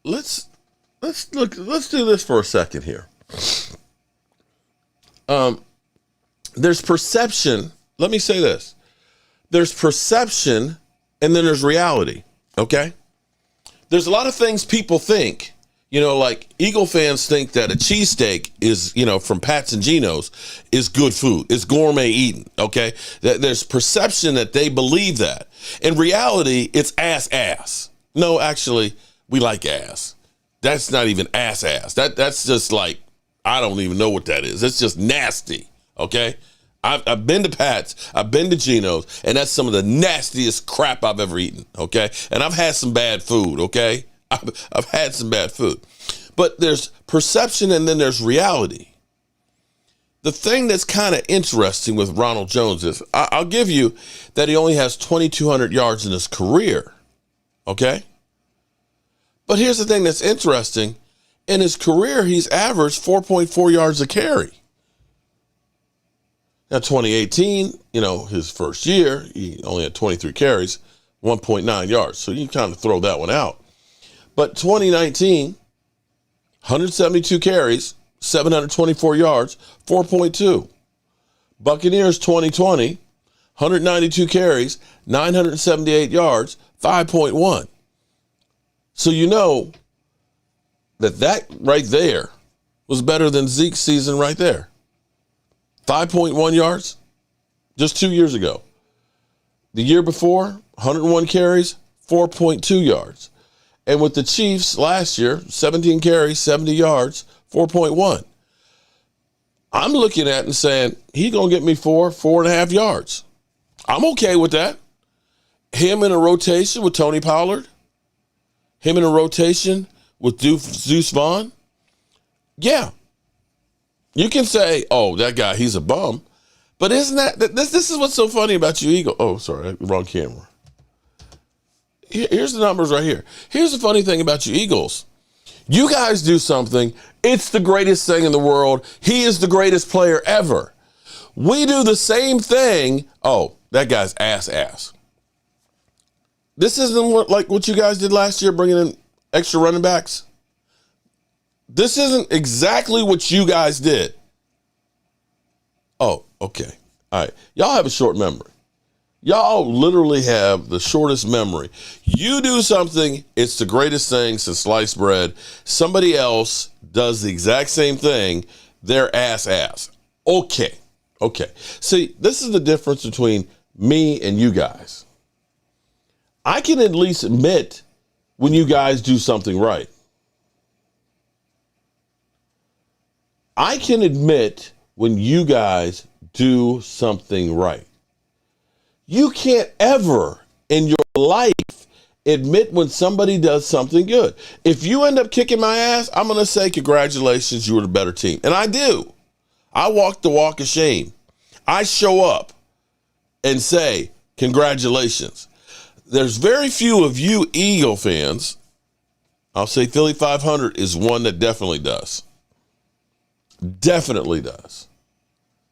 Let's do this for a second here. There's perception. Let me say this. There's perception and then there's reality. Okay. There's a lot of things people think, like Eagle fans think that a cheesesteak is, from Pat's and Geno's is good food. It's gourmet eating. Okay. There's perception that they believe that. In reality, it's ass. No, actually, we like ass. That's not even ass. That's just like, I don't even know what that is. It's just nasty. Okay. I've been to Pat's, I've been to Geno's, and that's some of the nastiest crap I've ever eaten, okay? And I've had some bad food, okay? I've had some bad food. But there's perception and then there's reality. The thing that's kind of interesting with Ronald Jones is, I'll give you that he only has 2,200 yards in his career, okay? But here's the thing that's interesting. In his career, he's averaged 4.4 yards a carry. Now, 2018, his first year, he only had 23 carries, 1.9 yards. So you kind of throw that one out. But 2019, 172 carries, 724 yards, 4.2. Buccaneers 2020, 192 carries, 978 yards, 5.1. So you know that right there was better than Zeke's season right there. 5.1 yards just 2 years ago. The year before, 101 carries, 4.2 yards. And with the Chiefs last year, 17 carries, 70 yards, 4.1. I'm looking at it and saying, he's going to get me 4.5 yards. I'm okay with that. Him in a rotation with Tony Pollard. Him in a rotation with Deuce Vaughn. Yeah. You can say, oh, that guy, he's a bum. But isn't this is what's so funny about you, Eagle. Oh, sorry, wrong camera. Here's the numbers right here. Here's the funny thing about you Eagles. You guys do something, it's the greatest thing in the world. He is the greatest player ever. We do the same thing. Oh, that guy's ass. This isn't like what you guys did last year, bringing in extra running backs. This isn't exactly what you guys did. Oh, okay. All right. Y'all have a short memory. Y'all literally have the shortest memory. You do something, it's the greatest thing since sliced bread. Somebody else does the exact same thing, they're ass. Okay. See, this is the difference between me and you guys. I can at least admit when you guys do something right. I can admit when you guys do something right. You can't ever in your life admit when somebody does something good. If you end up kicking my ass, I'm going to say, congratulations, you were the better team. And I do. I walk the walk of shame. I show up and say, congratulations. There's very few of you Eagle fans. I'll say Philly 500 is one that definitely does. Definitely does.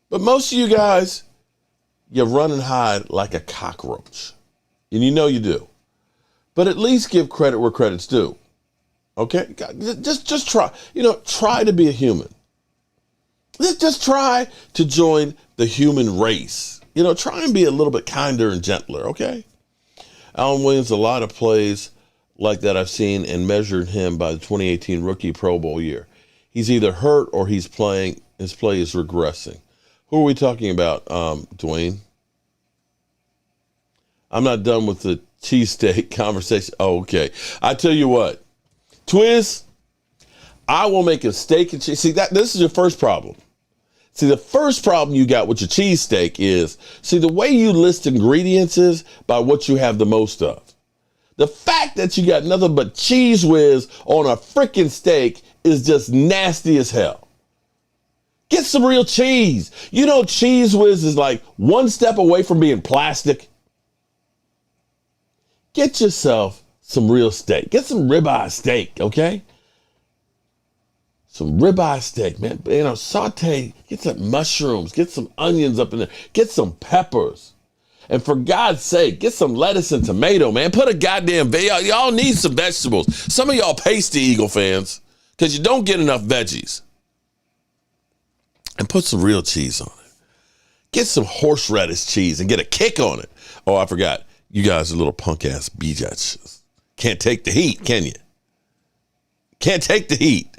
But most of you guys, you run and hide like a cockroach. And you know you do. But at least give credit where credit's due. Okay? Just try. Try to be a human. Just try to join the human race. Try and be a little bit kinder and gentler, okay? Alan Williams, a lot of plays like that I've seen and measured him by the 2018 rookie Pro Bowl year. He's either hurt or his play is regressing. Who are we talking about, Dwayne? I'm not done with the cheesesteak conversation. Oh, okay. I tell you what, Twiz, I will make a steak and cheese. See, this is your first problem. See, the first problem you got with your cheesesteak is, the way you list ingredients is by what you have the most of. The fact that you got nothing but Cheese Whiz on a freaking steak is just nasty as hell. Get some real cheese. Cheese Whiz is like one step away from being plastic. Get yourself some real steak. Get some ribeye steak, okay? Some ribeye steak, man. Saute, get some mushrooms, get some onions up in there, get some peppers. And for God's sake, get some lettuce and tomato, man. Put a goddamn, y'all need some vegetables. Some of y'all pasty Eagle fans, because you don't get enough veggies. And put some real cheese on it. Get some horseradish cheese and get a kick on it. Oh, I forgot. You guys are little punk-ass B-jets. Can't take the heat, can you? Can't take the heat.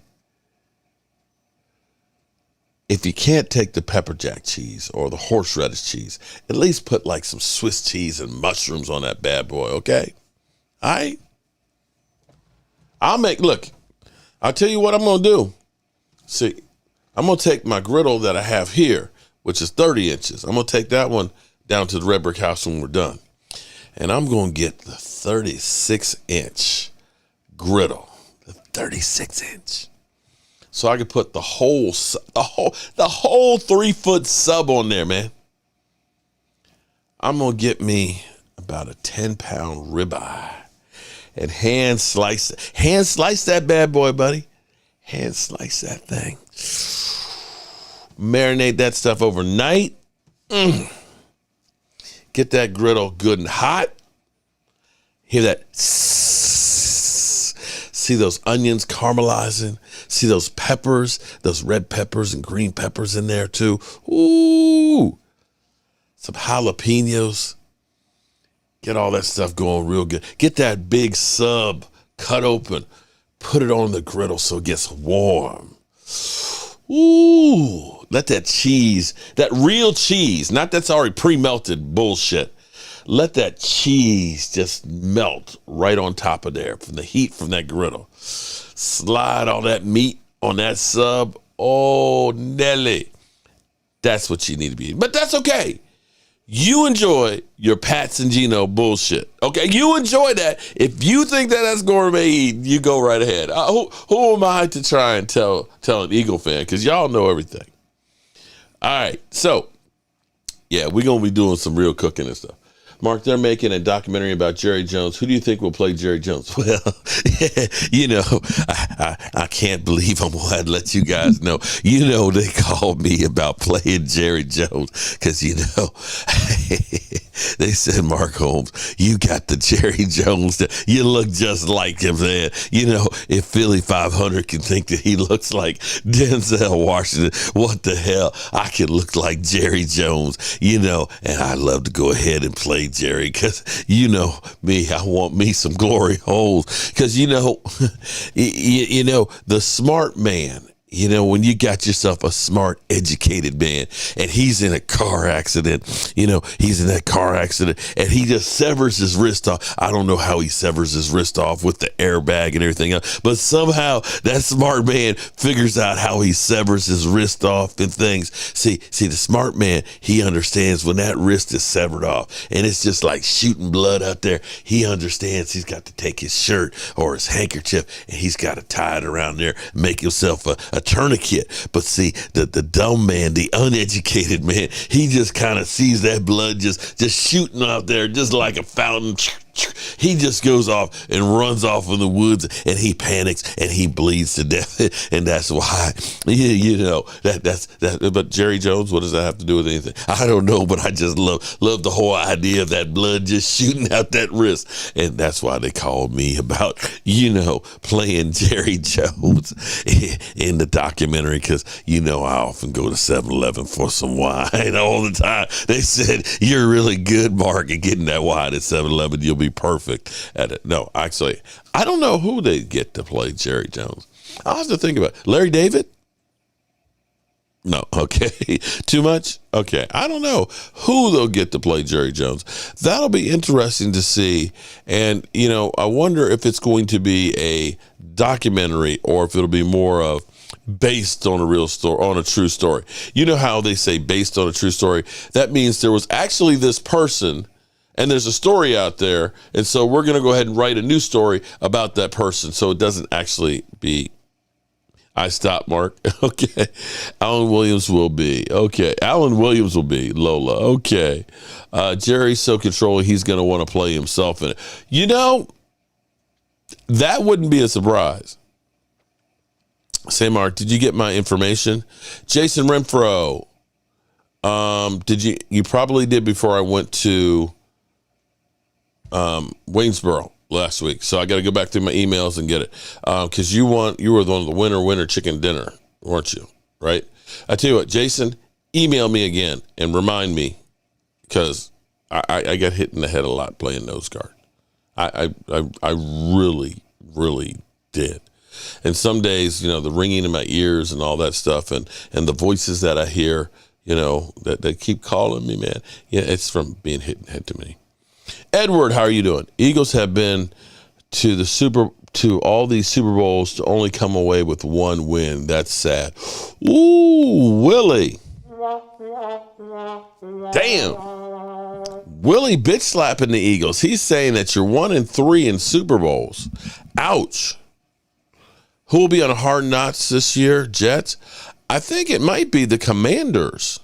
If you can't take the pepper jack cheese or the horseradish cheese, at least put like some Swiss cheese and mushrooms on that bad boy, okay? All right? I'll tell you what I'm going to do. See, I'm going to take my griddle that I have here, which is 30 inches. I'm going to take that one down to the red brick house when we're done. And I'm going to get the 36-inch griddle, the 36-inch. So I could put the whole 3-foot sub on there, man. I'm gonna get me about a 10-pound ribeye and hand slice that bad boy, buddy. Hand slice that thing. Marinate that stuff overnight. Get that griddle good and hot. Hear that? See those onions caramelizing. See those peppers, those red peppers and green peppers in there too. Ooh. Some jalapenos. Get all that stuff going real good. Get that big sub cut open. Put it on the griddle so it gets warm. Ooh. Let that cheese, that real cheese, not that's already pre-melted bullshit. Let that cheese just melt right on top of there from the heat from that griddle. Slide all that meat on that sub. Oh, Nelly. That's what you need to be eating. But that's okay. You enjoy your Pats and Gino bullshit. Okay, you enjoy that. If you think that that's gourmet eating, you go right ahead. Who am I to try and tell an Eagle fan? Because y'all know everything. All right, so, yeah, we're going to be doing some real cooking and stuff. Mark, they're making a documentary about Jerry Jones. Who do you think will play Jerry Jones? Well, you know, I can't believe I'm going to let you guys know. You know, they called me about playing Jerry Jones because, you know, they said, Mark Holmes, you got the Jerry Jones. You look just like him, man. You know, if Philly 500 can think that he looks like Denzel Washington, what the hell? I can look like Jerry Jones, you know, and I'd love to go ahead and play Jerry, because you know me, I want me some glory holes, because you know, you know, the smart man, you know, when you got yourself a smart, educated man and he's in a car accident, you know, he's in that car accident and he just severs his wrist off. I don't know how he severs his wrist off with the airbag and everything else, but somehow that smart man figures out how he severs his wrist off and things. See, the smart man, he understands when that wrist is severed off and it's just like shooting blood out there. He understands he's got to take his shirt or his handkerchief and he's got to tie it around there, make himself a tourniquet. But see, the dumb man, the uneducated man, he just kind of sees that blood just shooting out there just like a fountain. He just goes off and runs off in the woods and he panics and he bleeds to death. And that's why, you know, that's that. But Jerry Jones, what does that have to do with anything? I don't know, but I just love the whole idea of that blood just shooting out that wrist. And that's why they called me about, you know, playing Jerry Jones in the documentary, because, you know, I often go to 7-Eleven for some wine all the time. They said, you're really good, Mark, at getting that wine at 7-Eleven. You'll be perfect at it. No, actually, I don't know who they get to play Jerry Jones. I'll have to think about it. Larry David? No. Okay. Too much? Okay. I don't know who they'll get to play Jerry Jones. That'll be interesting to see. And, you know, I wonder if it's going to be a documentary or if it'll be more of based on a real story, on a true story. You know how they say based on a true story? That means there was actually this person and there's a story out there. And so we're going to go ahead and write a new story about that person. So it doesn't actually be, I stop, Mark. Okay. Alan Williams will be. Okay. Alan Williams will be Lola. Okay. Jerry's so controlling, he's going to want to play himself in it. You know, that wouldn't be a surprise. Say, Mark, did you get my information? Jason Renfro. You probably did before I went to Waynesboro last week, so I got to go back through my emails and get it, because you were one of the winner chicken dinner, weren't you? Right? I tell you what, Jason, email me again and remind me, because I got hit in the head a lot playing nose guard. I really did. And some days, you know, the ringing in my ears and all that stuff, and the voices that I hear, you know, that they keep calling me, man. Yeah, it's from being hit in the head to me. Edward, how are you doing? Eagles have been to all these Super Bowls to only come away with one win. That's sad. Ooh, Willie. Damn. Willie bitch slapping the Eagles. He's saying that you're 1-3 in Super Bowls. Ouch. Who will be on Hard Knocks this year? Jets? I think it might be the Commanders.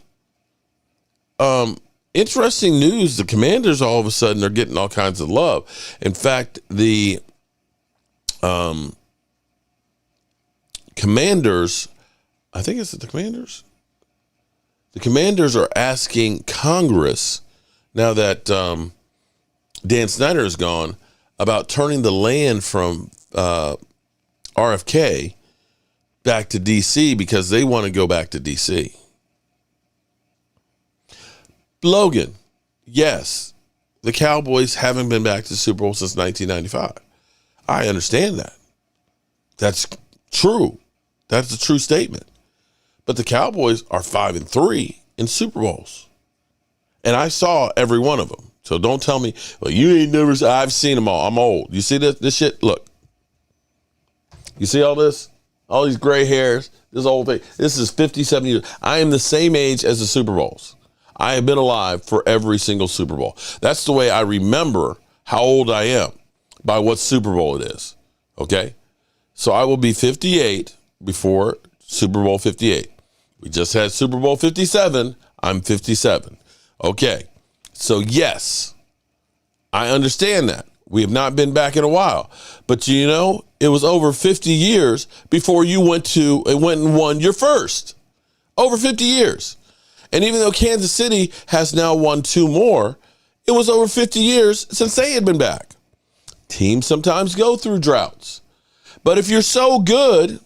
Interesting news. The Commanders all of a sudden are getting all kinds of love. In fact, the Commanders, I think it's the Commanders. The Commanders are asking Congress, now that Dan Snyder is gone, about turning the land from RFK back to D.C. because they want to go back to D.C. Logan, yes, the Cowboys haven't been back to the Super Bowl since 1995. I understand that. That's true. That's a true statement. But the Cowboys are 5-3 in Super Bowls. And I saw every one of them. So don't tell me, well, you ain't never, I've seen them all. I'm old. You see this shit? Look. You see all this? All these gray hairs, this old thing. This is 57 years. I am the same age as the Super Bowls. I have been alive for every single Super Bowl. That's the way I remember how old I am, by what Super Bowl it is. Okay? So I will be 58 before Super Bowl 58. We just had Super Bowl 57. I'm 57. Okay. So yes, I understand that. We have not been back in a while. But you know, it was over 50 years before you went and won your first. Over 50 years. And even though Kansas City has now won 2 more, it was over 50 years since they had been back. Teams sometimes go through droughts. But if you're so good,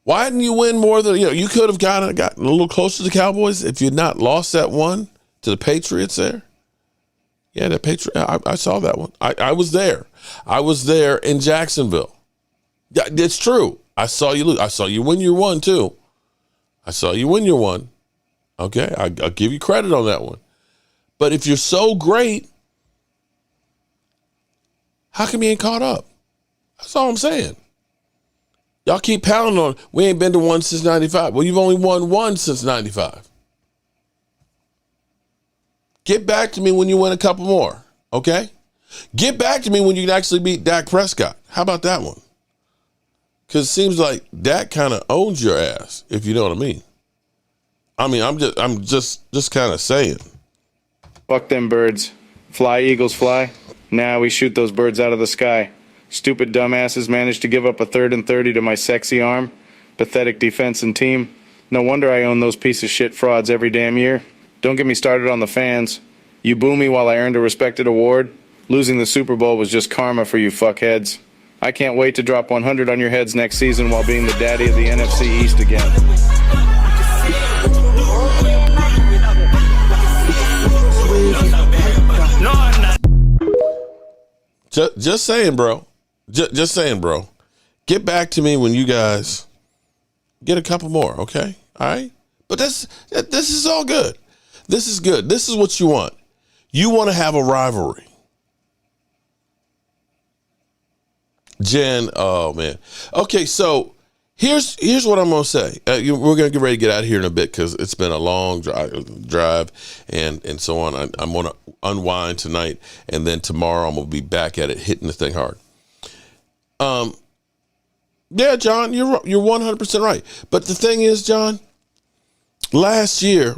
why didn't you win more than, you could have gotten a little closer to the Cowboys if you'd not lost that one to the Patriots there. Yeah, the Patriots, I saw that one. I was there. I was there in Jacksonville. Yeah, it's true. I saw you lose. I saw you win your one, too. I saw you win your one. Okay, I'll give you credit on that one. But if you're so great, how come you ain't caught up? That's all I'm saying. Y'all keep pounding on, we ain't been to one since 95. Well, you've only won one since 95. Get back to me when you win a couple more, okay? Get back to me when you can actually beat Dak Prescott. How about that one? Because it seems like Dak kind of owns your ass, if you know what I mean. I'm just kind of saying. Fuck them birds. Fly, Eagles, fly. Now we shoot those birds out of the sky. Stupid dumbasses managed to give up a 3rd and 30 to my sexy arm. Pathetic defense and team. No wonder I own those piece of shit frauds every damn year. Don't get me started on the fans. You boo me while I earned a respected award. Losing the Super Bowl was just karma for you fuckheads. I can't wait to drop 100 on your heads next season while being the daddy of the NFC East again. Just saying, bro. Just saying, bro. Get back to me when you guys get a couple more, okay? All right? But this is all good. This is good. This is what you want. You want to have a rivalry. Jen, oh, man. Okay, so here's what I'm going to say. We're going to get ready to get out of here in a bit because it's been a long drive and so on. I'm going to unwind tonight, and then tomorrow I'm going to be back at it, hitting the thing hard. Yeah, John, you're 100% right. But the thing is, John, last year,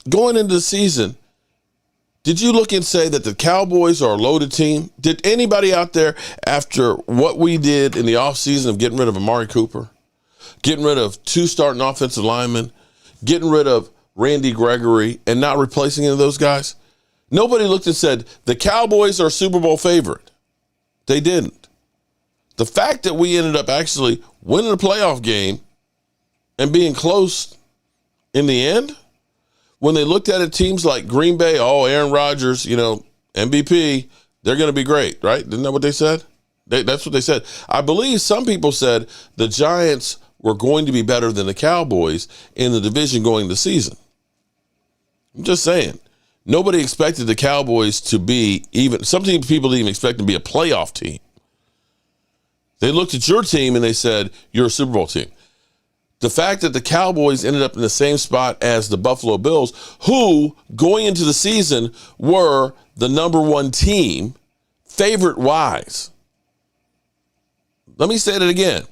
going into the season, did you look and say that the Cowboys are a loaded team? Did anybody out there, after what we did in the offseason of getting rid of Amari Cooper, getting rid of 2 starting offensive linemen, getting rid of Randy Gregory, and not replacing any of those guys? Nobody looked and said, the Cowboys are a Super Bowl favorite. They didn't. The fact that we ended up actually winning a playoff game and being close in the end, when they looked at it, teams like Green Bay, Aaron Rodgers, MVP, they're going to be great, right? Isn't that what they said? That's what they said. I believe some people said the Giants were going to be better than the Cowboys in the division going into the season. I'm just saying. Nobody expected the Cowboys to be even, some people didn't even expect them to be a playoff team. They looked at your team and they said, you're a Super Bowl team. The fact that the Cowboys ended up in the same spot as the Buffalo Bills, who, going into the season, were the number 1 team, favorite-wise. Let me say it again.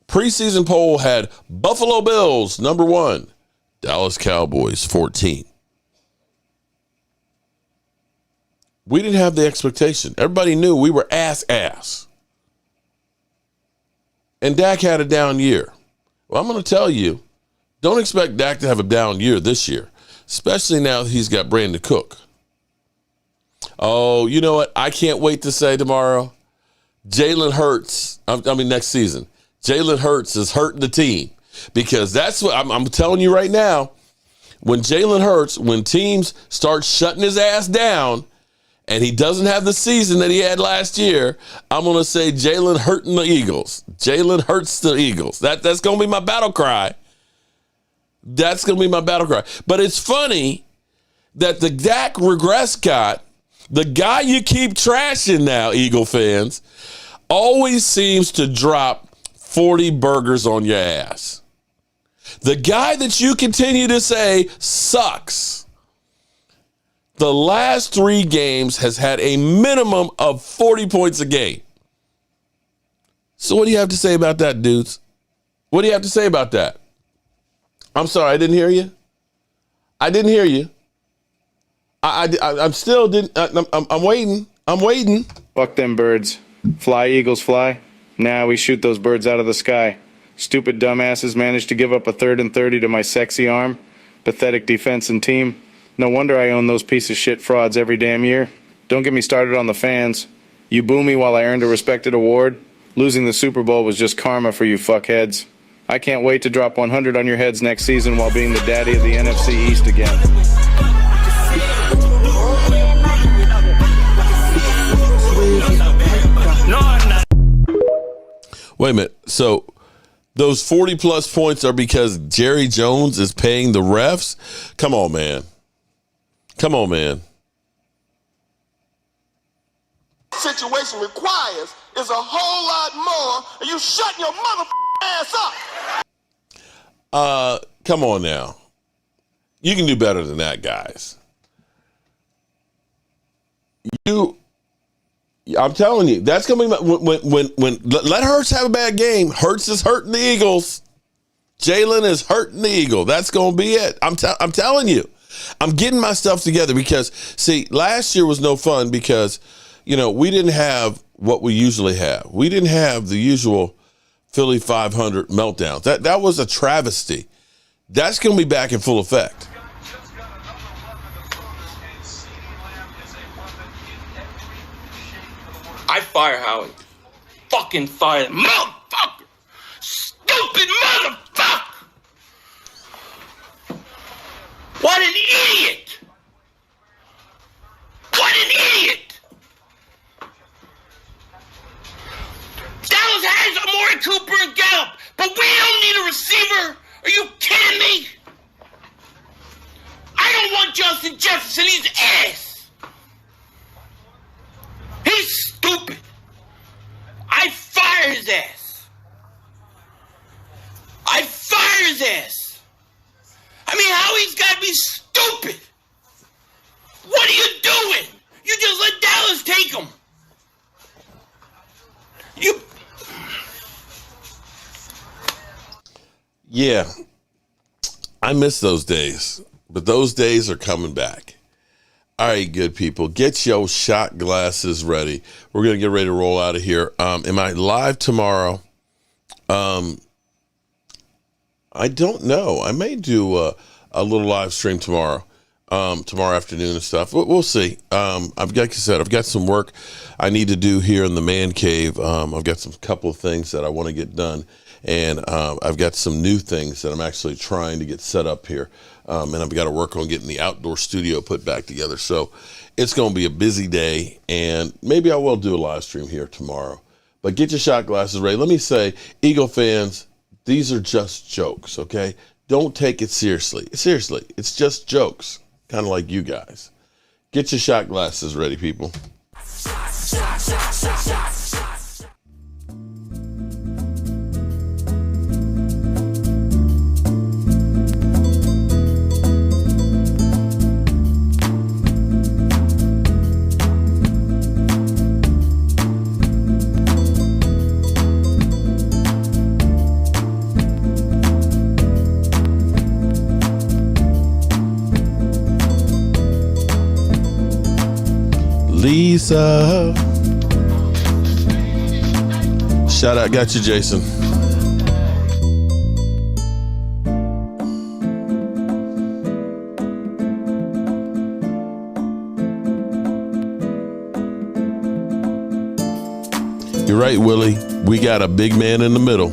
Preseason poll had Buffalo Bills, number 1. Dallas Cowboys, 14. We didn't have the expectation. Everybody knew we were ass. And Dak had a down year. Well, I'm going to tell you, don't expect Dak to have a down year this year, especially now that he's got Brandon Cook. Oh, you know what? I can't wait to say tomorrow, Jalen Hurts, next season, Jalen Hurts is hurting the team, because that's what I'm telling you right now. When Jalen Hurts, when teams start shutting his ass down and he doesn't have the season that he had last year, I'm going to say Jalen hurting the Eagles. Jalen hurts the Eagles. That's going to be my battle cry. That's going to be my battle cry. But it's funny that the Dak regress got, the guy you keep trashing now, Eagle fans, always seems to drop 40 burgers on your ass. The guy that you continue to say sucks, the last 3 games has had a minimum of 40 points a game. So what do you have to say about that, dudes? What do you have to say about that? I'm sorry, I didn't hear you. I didn't hear you. I'm still didn't. I'm waiting. I'm waiting. Fuck them birds. Fly, Eagles, fly. Now we shoot those birds out of the sky. Stupid dumbasses managed to give up a 3rd and 30 to my sexy arm. Pathetic defense and team. No wonder I own those piece of shit frauds every damn year. Don't get me started on the fans. You boo me while I earned a respected award. Losing the Super Bowl was just karma for you fuckheads. I can't wait to drop 100 on your heads next season while being the daddy of the NFC East again. Wait a minute. So those 40 plus points are because Jerry Jones is paying the refs? Come on, man. Come on, man. Situation requires is a whole lot more, and you shutting your mother ass up. Come on now. You can do better than that, guys. I'm telling you, that's going to be when let Hurts have a bad game. Hurts is hurting the Eagles. Jalen is hurting the Eagle. That's going to be it. I'm telling you. I'm getting my stuff together because, see, last year was no fun because, we didn't have what we usually have. We didn't have the usual Philly 500 meltdowns. That was a travesty. That's going to be back in full effect. I fire Howie. Fucking fire him. Motherfucker! Stupid motherfucker! What an idiot! What an idiot! Dallas has Amari Cooper and Gallup, but we don't need a receiver. Are you kidding me? I don't want Justin Jefferson. He's ass. He's stupid. I fire his ass. I fire his ass. I mean, Howie's got to be stupid. What are you doing? You just let Dallas take him. Yeah, I miss those days, but those days are coming back. All right, good people, get your shot glasses ready. We're going to get ready to roll out of here. Am I live tomorrow? I don't know. I may do a little live stream tomorrow afternoon and stuff. We'll see. Like I said, I've got some work I need to do here in the man cave. I've got some couple of things that I want to get done. And I've got some new things that I'm actually trying to get set up here. And I've got to work on getting the outdoor studio put back together. So it's going to be a busy day. And maybe I will do a live stream here tomorrow. But get your shot glasses ready. Let me say, Eagle fans, these are just jokes, okay? Don't take it seriously. Seriously, it's just jokes, kind of like you guys. Get your shot glasses ready, people. Lisa. Shout out, got you, Jason. You're right, Willie. We got a big man in the middle.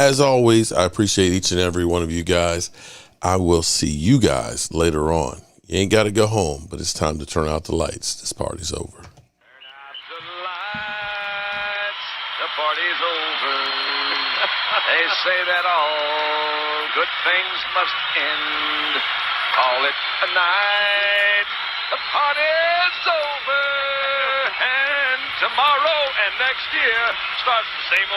As always, I appreciate each and every one of you guys. I will see you guys later on. You ain't got to go home, but it's time to turn out the lights. This party's over. Turn out the lights. The party's over. They say that all good things must end. Call it a night. The party's over. And tomorrow and next year starts the same old